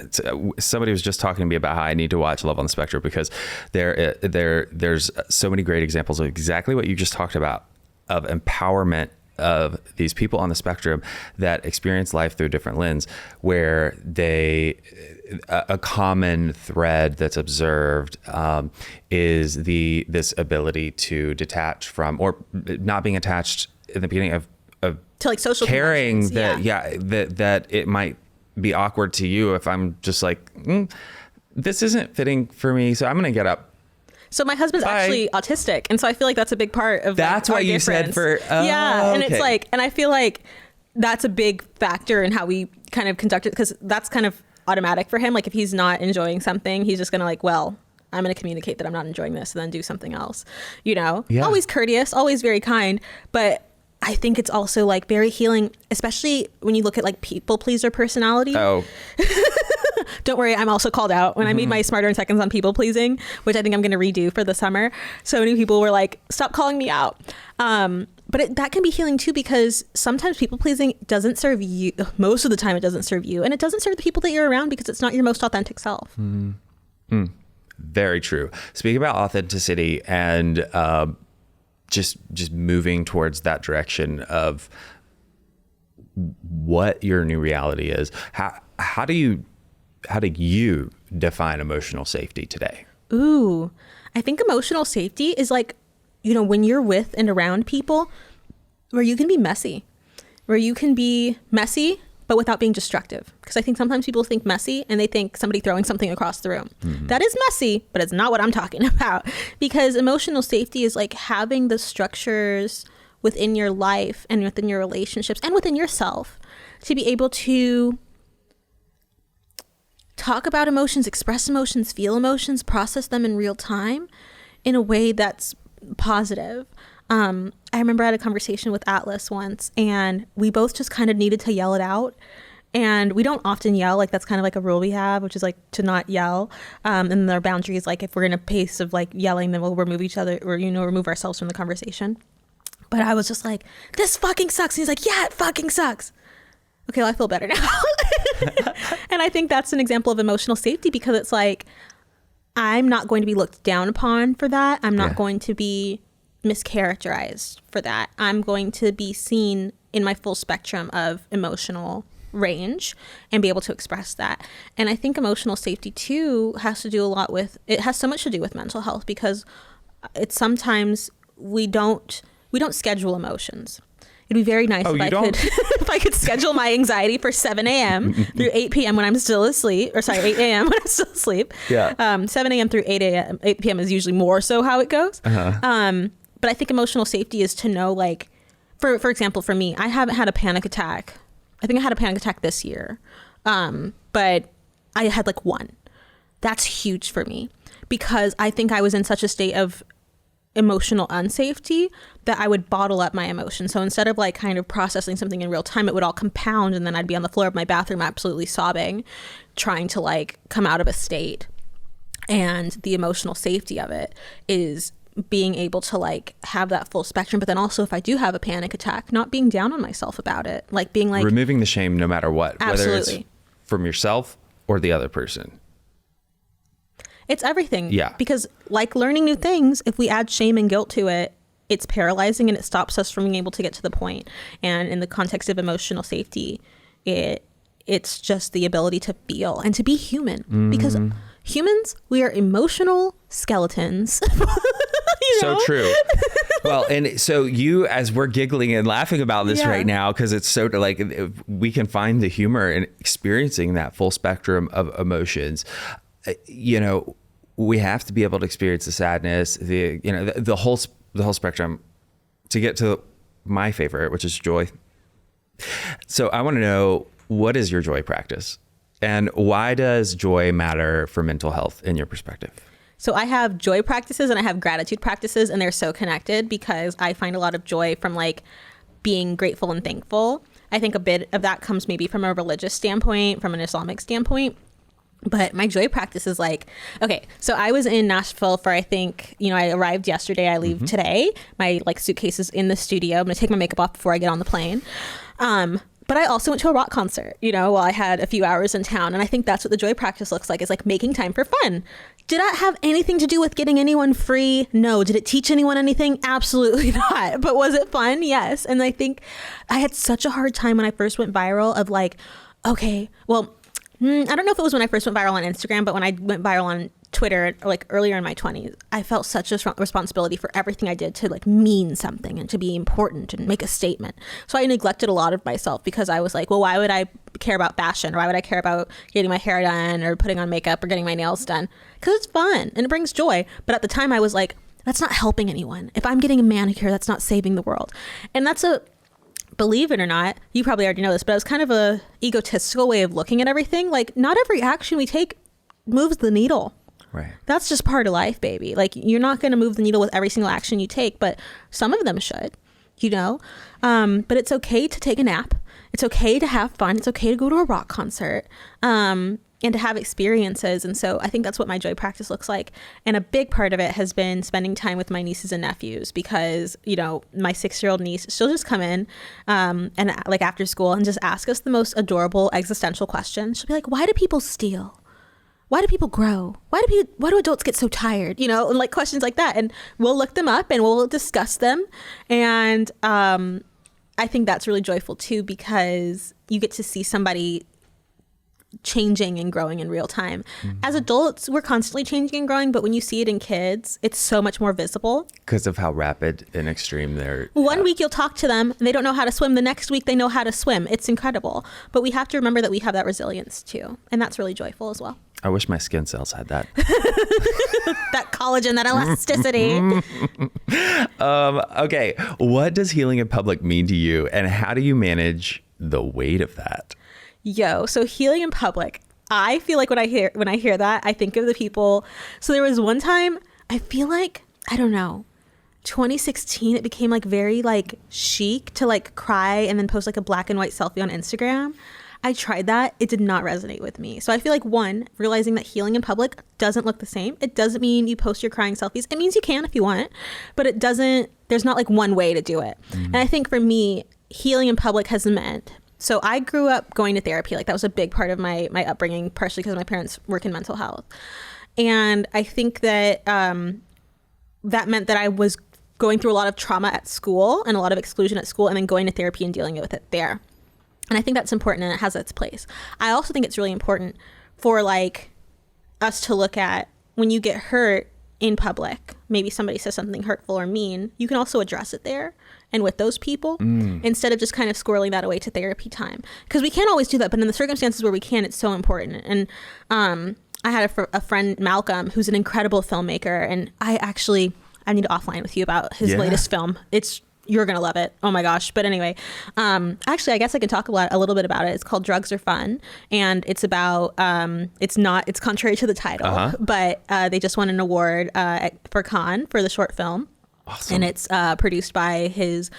Somebody was just talking to me about how I need to watch Love on the Spectrum because there's so many great examples of exactly what you just talked about, of empowerment of these people on the spectrum that experience life through a different lens, where a common thread that's observed is this ability to detach from, or not being attached in the beginning of to like social caring that that it might be awkward to you if I'm just like this isn't fitting for me, so I'm gonna get up. So my husband's actually autistic, and so I feel like that's a big part of that's like, why you difference. said for and okay. it's like, and I feel like that's a big factor in how we kind of conduct it, because that's kind of automatic for him. Like if he's not enjoying something, he's just gonna like, well, I'm going to communicate that I'm not enjoying this and then do something else, you know. Always courteous, always very kind, but I think it's also like very healing, especially when you look at like people pleaser personality. Oh, don't worry, I'm also called out when I made my Smarter in Seconds on people pleasing, which I think I'm going to redo for the summer. So many people were like, stop calling me out. But that can be healing too, because sometimes people pleasing doesn't serve you. Most of the time it doesn't serve you, and it doesn't serve the people that you're around because it's not your most authentic self. Very true. Speaking about authenticity and just moving towards that direction of what your new reality is. How do you define emotional safety today? Ooh, I think emotional safety is like, you know, when you're with and around people where you can be messy, but without being destructive. Because I think sometimes people think messy and they think somebody throwing something across the room. That is messy, but it's not what I'm talking about. Because emotional safety is like having the structures within your life and within your relationships and within yourself to be able to talk about emotions, express emotions, feel emotions, process them in real time in a way that's positive. I remember I had a conversation with Atlas once, and we both just kind of needed to yell it out. And we don't often yell, like that's kind of like a rule we have, which is like to not yell. And our boundary is like, if we're in a pace of like yelling, then we'll remove each other or, you know, remove ourselves from the conversation. But I was just like, this fucking sucks. And he's like, yeah, it fucking sucks. Okay, well, I feel better now. And I think that's an example of emotional safety, because it's like, I'm not going to be looked down upon for that. I'm not going to be mischaracterized for that. I'm going to be seen in my full spectrum of emotional range and be able to express that. And I think emotional safety too has to do a lot with, it has so much to do with mental health, because it's sometimes we don't schedule emotions. It'd be very nice Oh, if you I don't? could if I could schedule my anxiety for 7 a.m. through 8 p.m. when I'm still asleep, or sorry, 8 a.m. when I'm still asleep. Yeah. 7 a.m. through 8 a.m. 8 p.m. is usually more so how it goes. But I think emotional safety is to know, like, for example, for me, I haven't had a panic attack. I think I had a panic attack this year, but I had like one. That's huge for me because I think I was in such a state of emotional unsafety that I would bottle up my emotions. So instead of like kind of processing something in real time, it would all compound, and then I'd be on the floor of my bathroom absolutely sobbing, trying to like come out of a state. And the emotional safety of it is being able to like have that full spectrum, but then also if I do have a panic attack, not being down on myself about it, like being like removing the shame no matter what, whether it's absolutely. from yourself or the other person. It's everything. Yeah. Because like learning new things, if we add shame and guilt to it, it's paralyzing and it stops us from being able to get to the point. And in the context of emotional safety, it's just the ability to feel and to be human. Because humans, we are emotional skeletons. You know? So true. Well, and so you, as we're giggling and laughing about this right now, because it's so like we can find the humor in experiencing that full spectrum of emotions. You know, we have to be able to experience the sadness, the whole spectrum, to get to my favorite, which is joy. So I want to know, what is your joy practice, and why does joy matter for mental health in your perspective? So I have joy practices and I have gratitude practices, and they're so connected because I find a lot of joy from like being grateful and thankful. I think a bit of that comes maybe from a religious standpoint, from an Islamic standpoint. But my joy practice is like, okay, so I was in Nashville for, I think, I arrived yesterday. I leave today. My like suitcase is in the studio. I'm going to take my makeup off before I get on the plane. But I also went to a rock concert, while I had a few hours in town. And I think that's what the joy practice looks like, is like making time for fun. Did that have anything to do with getting anyone free? No. Did it teach anyone anything? Absolutely not. But was it fun? Yes. And I think I had such a hard time when I first went viral of like, okay, well, I don't know if it was when I first went viral on Instagram, but when I went viral on Twitter, like earlier in my 20s, I felt such a responsibility for everything I did to like mean something and to be important and make a statement. So I neglected a lot of myself because I was like, well, why would I care about fashion? Or why would I care about getting my hair done or putting on makeup or getting my nails done? Because it's fun and it brings joy. But at the time I was like, that's not helping anyone. If I'm getting a manicure, that's not saving the world. And that's believe it or not, you probably already know this, but it was kind of a egotistical way of looking at everything. Like, not every action we take moves the needle. Right. That's just part of life, baby. Like, you're not going to move the needle with every single action you take, but some of them should, but it's okay to take a nap. It's okay to have fun. It's okay to go to a rock concert, and to have experiences. And so I think that's what my joy practice looks like. And a big part of it has been spending time with my nieces and nephews because, my 6-year-old niece, she'll just come in and like after school and just ask us the most adorable existential questions. She'll be like, why do people steal? Why do people grow? Why do adults get so tired? And like questions like that. And we'll look them up and we'll discuss them. And I think that's really joyful too, because you get to see somebody changing and growing in real time. As adults, we're constantly changing and growing, but when you see it in kids, it's so much more visible because of how rapid and extreme they're. One week you'll talk to them, they don't know how to swim. The next week they know how to swim. It's incredible. But we have to remember that we have that resilience too, and that's really joyful as well. I wish my skin cells had that. That collagen, that elasticity. Okay, what does healing in public mean to you, and how do you manage the weight of that? So healing in public, I feel like when I hear that, I think of the people. So there was one time, I feel like, I don't know, 2016, it became like very like chic to like cry and then post like a black and white selfie on Instagram. I tried that. It did not resonate with me. So I feel like, one, realizing that healing in public doesn't look the same. It doesn't mean you post your crying selfies. It means you can if you want, but it doesn't, there's not like one way to do it. And I think for me, healing in public has meant, so I grew up going to therapy. Like that was a big part of my upbringing, partially because my parents work in mental health. And I think that that meant that I was going through a lot of trauma at school and a lot of exclusion at school, and then going to therapy and dealing with it there. And I think that's important and it has its place. I also think it's really important for like us to look at when you get hurt in public, maybe somebody says something hurtful or mean, you can also address it there and with those people instead of just kind of squirreling that away to therapy time. Because we can't always do that, but in the circumstances where we can, it's so important. And I had a friend, Malcolm, who's an incredible filmmaker, and I need to offline with you about his latest film. You're gonna love it. Oh my gosh. But anyway, actually, I guess I can talk a little bit about it. It's called Drugs Are Fun, and it's about it's contrary to the title, but they just won an award for Cannes for the short film. Awesome. And it's produced by his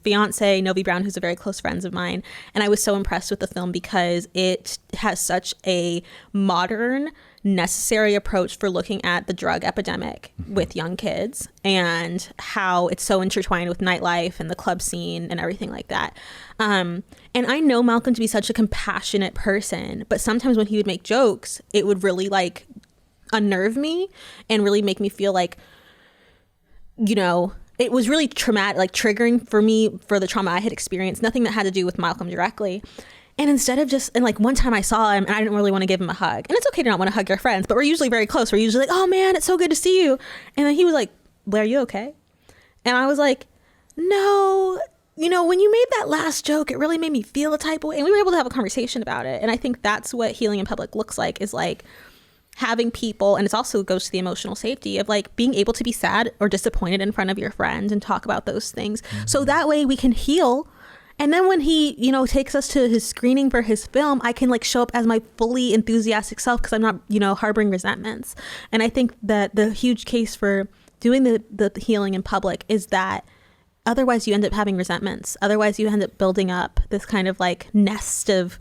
fiance, Novi Brown, who's a very close friend of mine. And I was so impressed with the film because it has such a modern, necessary approach for looking at the drug epidemic with young kids and how it's so intertwined with nightlife and the club scene and everything like that. And I know Malcolm to be such a compassionate person, but sometimes when he would make jokes, it would really like unnerve me and really make me feel like, you know, it was really traumatic, like triggering for me for the trauma I had experienced, nothing that had to do with Malcolm directly. And instead of and like one time I saw him and I didn't really want to give him a hug. And it's okay to not want to hug your friends, but we're usually very close. We're usually like, oh man, it's so good to see you. And then he was like, Blair, you okay? And I was like, no, you know, when you made that last joke, it really made me feel a type of way. And we were able to have a conversation about it. And I think that's what healing in public looks like, is like having people, and it also goes to the emotional safety of like being able to be sad or disappointed in front of your friends and talk about those things. So that way we can heal. And then when he, you know, takes us to his screening for his film, I can like show up as my fully enthusiastic self because I'm not, you know, harboring resentments. And I think that the huge case for doing the healing in public is that otherwise you end up having resentments. Otherwise you end up building up this kind of like nest of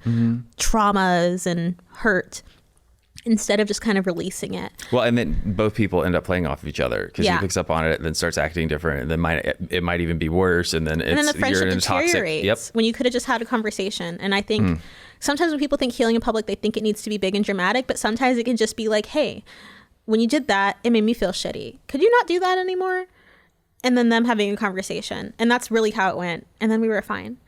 traumas and hurt, instead of just kind of releasing it. Well, and then both people end up playing off of each other because he picks up on it, then starts acting different, and then it might even be worse, and then the friendship deteriorates when you could have just had a conversation. And I think sometimes when people think healing in public, they think it needs to be big and dramatic, but sometimes it can just be like, hey, when you did that, it made me feel shitty. Could you not do that anymore? And then them having a conversation. And that's really how it went. And then we were fine.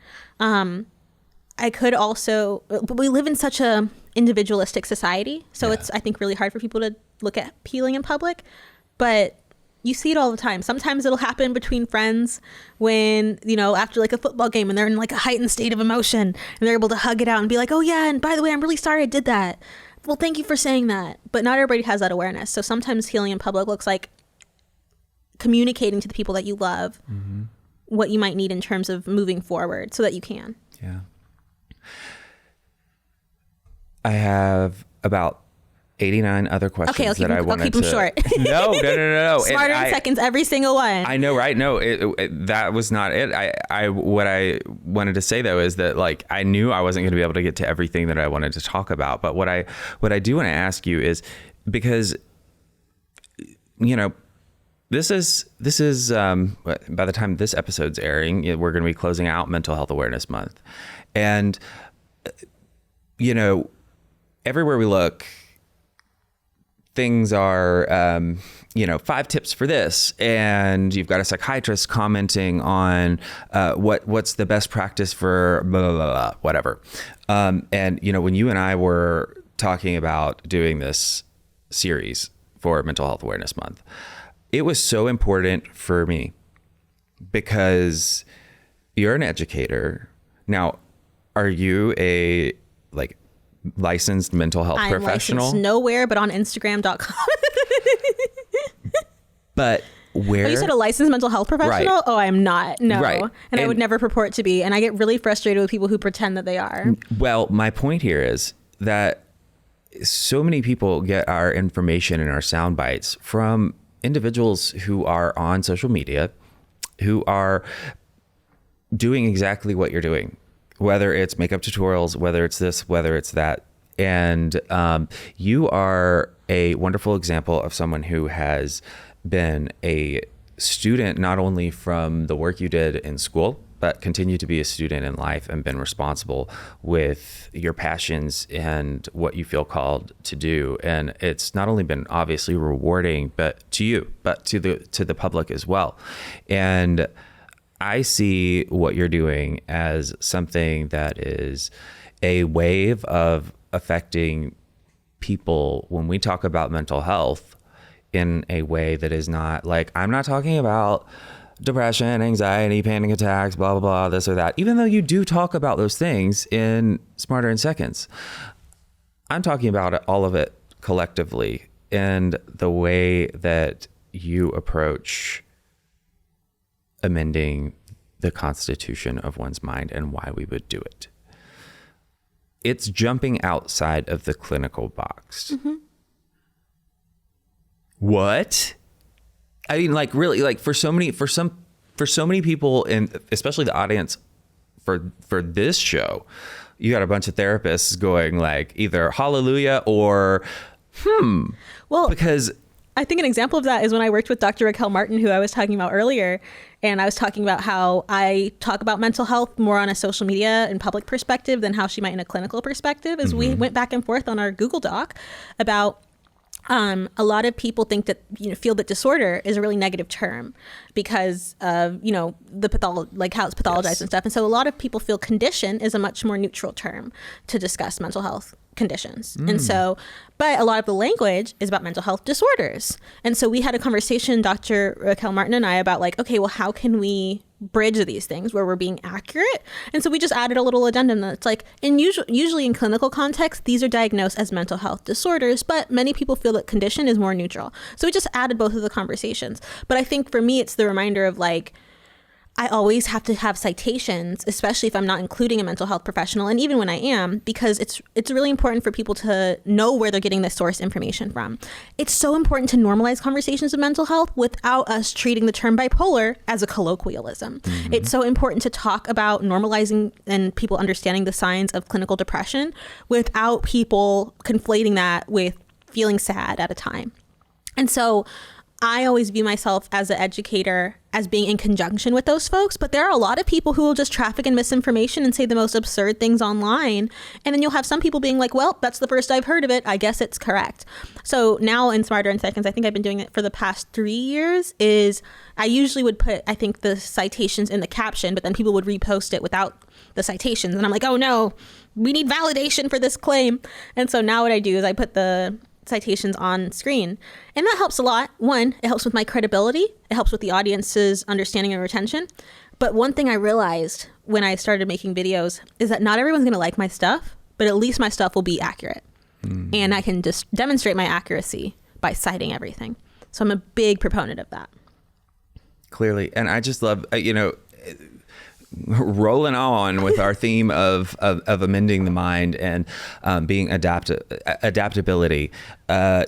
I could also, but we live in such a individualistic society. So it's, I think, really hard for people to look at healing in public, but you see it all the time. Sometimes it'll happen between friends when, you know, after like a football game and they're in like a heightened state of emotion and they're able to hug it out and be like, oh yeah, and by the way, I'm really sorry I did that. Well, thank you for saying that. But not everybody has that awareness. So sometimes healing in public looks like communicating to the people that you love what you might need in terms of moving forward so that you can. Yeah. I have about 89 other questions that I wanted to... I'll keep them short. No. Smarter in seconds, every single one. I know, right? No, that was not it. What I wanted to say, though, is that like I knew I wasn't going to be able to get to everything that I wanted to talk about. But what I do want to ask you is, because, you know, this is by the time this episode's airing, we're going to be closing out Mental Health Awareness Month. And, you know, everywhere we look, things are, 5 tips for this. And you've got a psychiatrist commenting on what's the best practice for blah, blah, blah, blah, whatever. And, you know, when you and I were talking about doing this series for Mental Health Awareness Month, it was so important for me because you're an educator. Now, are you a licensed mental health professional? Licensed nowhere but on Instagram.com. But where? Oh, you said a licensed mental health professional? Right. Oh, I'm not. No. Right. And I would never purport to be. And I get really frustrated with people who pretend that they are. Well, my point here is that so many people get our information and our sound bites from individuals who are on social media, who are doing exactly what you're doing, whether it's makeup tutorials, whether it's this, whether it's that. And you are a wonderful example of someone who has been a student, not only from the work you did in school, but continue to be a student in life and been responsible with your passions and what you feel called to do. And it's not only been obviously rewarding, but to you, but to the public as well. And I see what you're doing as something that is a wave of affecting people when we talk about mental health in a way that is not like, I'm not talking about depression, anxiety, panic attacks, blah, blah, blah, this or that, even though you do talk about those things in Smarter in Seconds. I'm talking about all of it collectively, and the way that you approach amending the constitution of one's mind and why we would do it. It's jumping outside of the clinical box. Mm-hmm. What? I mean, like, really, like, for so many people, and especially the audience for this show, you got a bunch of therapists going like either hallelujah or Well, because I think an example of that is when I worked with Dr. Raquel Martin, who I was talking about earlier, and I was talking about how I talk about mental health more on a social media and public perspective than how she might in a clinical perspective, as we went back and forth on our Google Doc about a lot of people think that, feel that disorder is a really negative term because of, the like how it's pathologized Yes. and stuff. And so a lot of people feel condition is a much more neutral term to discuss mental health conditions. And so, but a lot of the language is about mental health disorders. And so we had a conversation, Dr. Raquel Martin and I, about like, okay, well, how can we bridge these things where we're being accurate? And so we just added a little addendum that's like, usually in clinical context, these are diagnosed as mental health disorders, but many people feel that condition is more neutral. So we just added both of the conversations. But I think for me, it's the reminder of like, I always have to have citations, especially if I'm not including a mental health professional, and even when I am, because it's really important for people to know where they're getting the source information from. It's so important to normalize conversations of mental health without us treating the term bipolar as a colloquialism. Mm-hmm. It's so important to talk about normalizing and people understanding the signs of clinical depression without people conflating that with feeling sad at a time. And so I always view myself as an educator as being in conjunction with those folks, but there are a lot of people who will just traffic in misinformation and say the most absurd things online. And then you'll have some people being like, well, that's the first I've heard of it, I guess it's correct. So now in Smarter in Seconds, I think I've been doing it for the past 3 years, is I usually would put, I think, the citations in the caption, but then people would repost it without the citations. And I'm like, oh no, we need validation for this claim. And so now what I do is I put the citations on screen, and that helps a lot. One, it helps with my credibility, it helps with the audience's understanding and retention. But one thing I realized when I started making videos is that not everyone's going to like my stuff, but at least my stuff will be accurate. And I can just demonstrate my accuracy by citing everything. So I'm a big proponent of that. Clearly. And I just love, rolling on with our theme of amending the mind and being adaptability.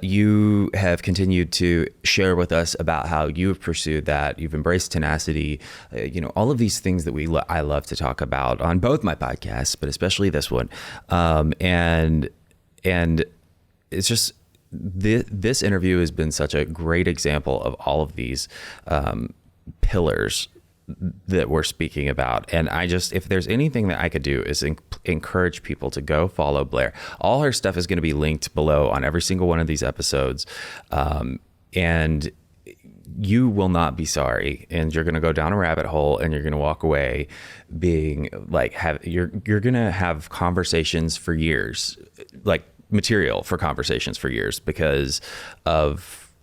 You have continued to share with us about how you've pursued that. You've embraced tenacity, all of these things that I love to talk about on both my podcasts, but especially this one. And it's just, this interview has been such a great example of all of these pillars that we're speaking about. And if there's anything that I could do is encourage people to go follow Blair. All her stuff is going to be linked below on every single one of these episodes. And you will not be sorry. And you're going to go down a rabbit hole and you're going to walk away being like, you're going to have conversations for years, like material for conversations for years, because of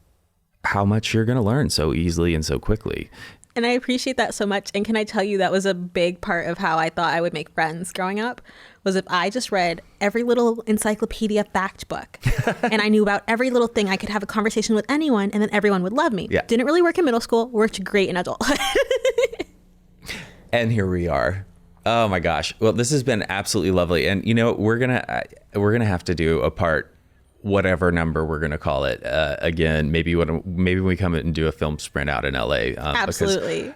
how much you're going to learn so easily and so quickly. And I appreciate that so much. And can I tell you, that was a big part of how I thought I would make friends growing up, was if I just read every little encyclopedia fact book and I knew about every little thing, I could have a conversation with anyone and then everyone would love me. Yeah. Didn't really work in middle school, worked great in adulthood. And here we are. Oh my gosh. Well, this has been absolutely lovely. And we're going to have to do a part, whatever number we're going to call it, again, maybe when we come in and do a film sprint out in LA. Absolutely.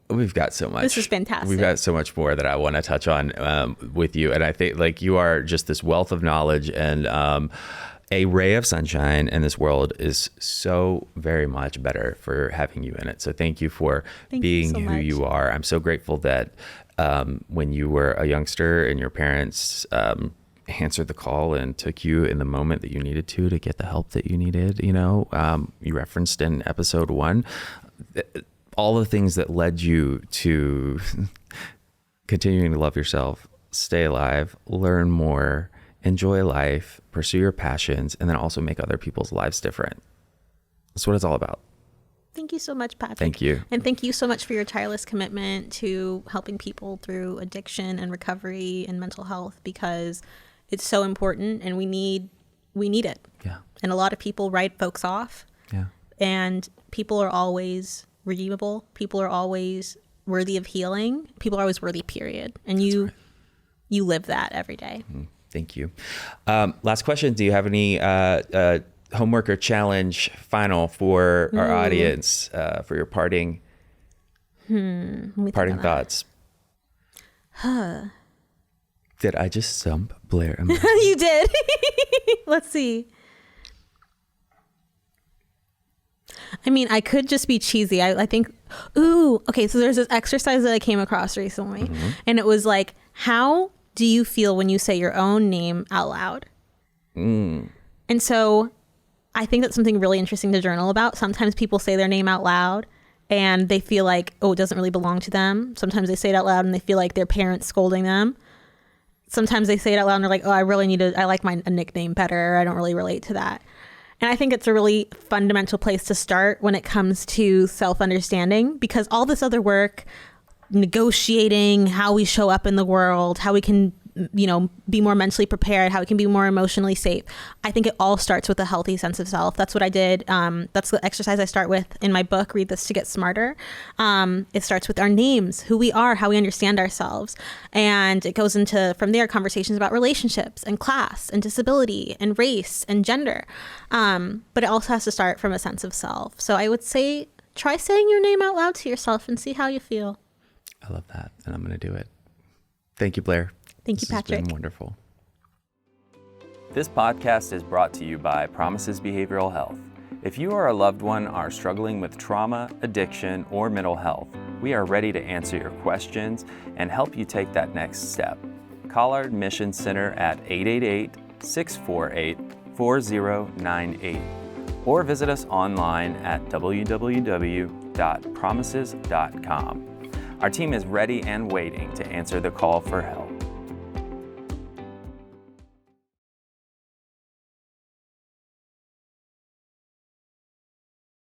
We've got so much. This is fantastic. We've got so much more that I want to touch on with you. And I think like you are just this wealth of knowledge and a ray of sunshine, and this world is so very much better for having you in it. So thank you for being who you are. I'm so grateful that when you were a youngster and your parents answered the call and took you in the moment that you needed to get the help that you needed. You referenced in episode 1, all the things that led you to continuing to love yourself, stay alive, learn more, enjoy life, pursue your passions, and then also make other people's lives different. That's what it's all about. Thank you so much, Patrick. Thank you. And thank you so much for your tireless commitment to helping people through addiction and recovery and mental health, because it's so important and we need it. Yeah. And a lot of people write folks off. Yeah. And people are always redeemable. People are always worthy of healing. People are always worthy, period. And you live that every day. Thank you. Last question. Do you have any homework or challenge final for our audience for your parting thoughts? Did I just stump Blair Imani? You did. Let's see. I mean, I could just be cheesy. I think, okay, so there's this exercise that I came across recently, and it was like, how do you feel when you say your own name out loud? And so I think that's something really interesting to journal about. Sometimes people say their name out loud and they feel like, oh, it doesn't really belong to them. Sometimes they say it out loud and they feel like their parents scolding them. Sometimes they say it out loud and they're like, oh, I like a nickname better. I don't really relate to that. And I think it's a really fundamental place to start when it comes to self-understanding, because all this other work, negotiating how we show up in the world, how we can, be more mentally prepared, how we can be more emotionally safe. I think it all starts with a healthy sense of self. That's what I did. That's the exercise I start with in my book, Read This to Get Smarter. It starts with our names, who we are, how we understand ourselves. And it goes into, from there, conversations about relationships and class and disability and race and gender. But it also has to start from a sense of self. So I would say, try saying your name out loud to yourself and see how you feel. I love that. And I'm going to do it. Thank you, Blair. Thank you, Patrick. This has been wonderful. This podcast is brought to you by Promises Behavioral Health. If you or a loved one are struggling with trauma, addiction, or mental health, we are ready to answer your questions and help you take that next step. Call our admission center at 888-648-4098 or visit us online at www.promises.com. Our team is ready and waiting to answer the call for help.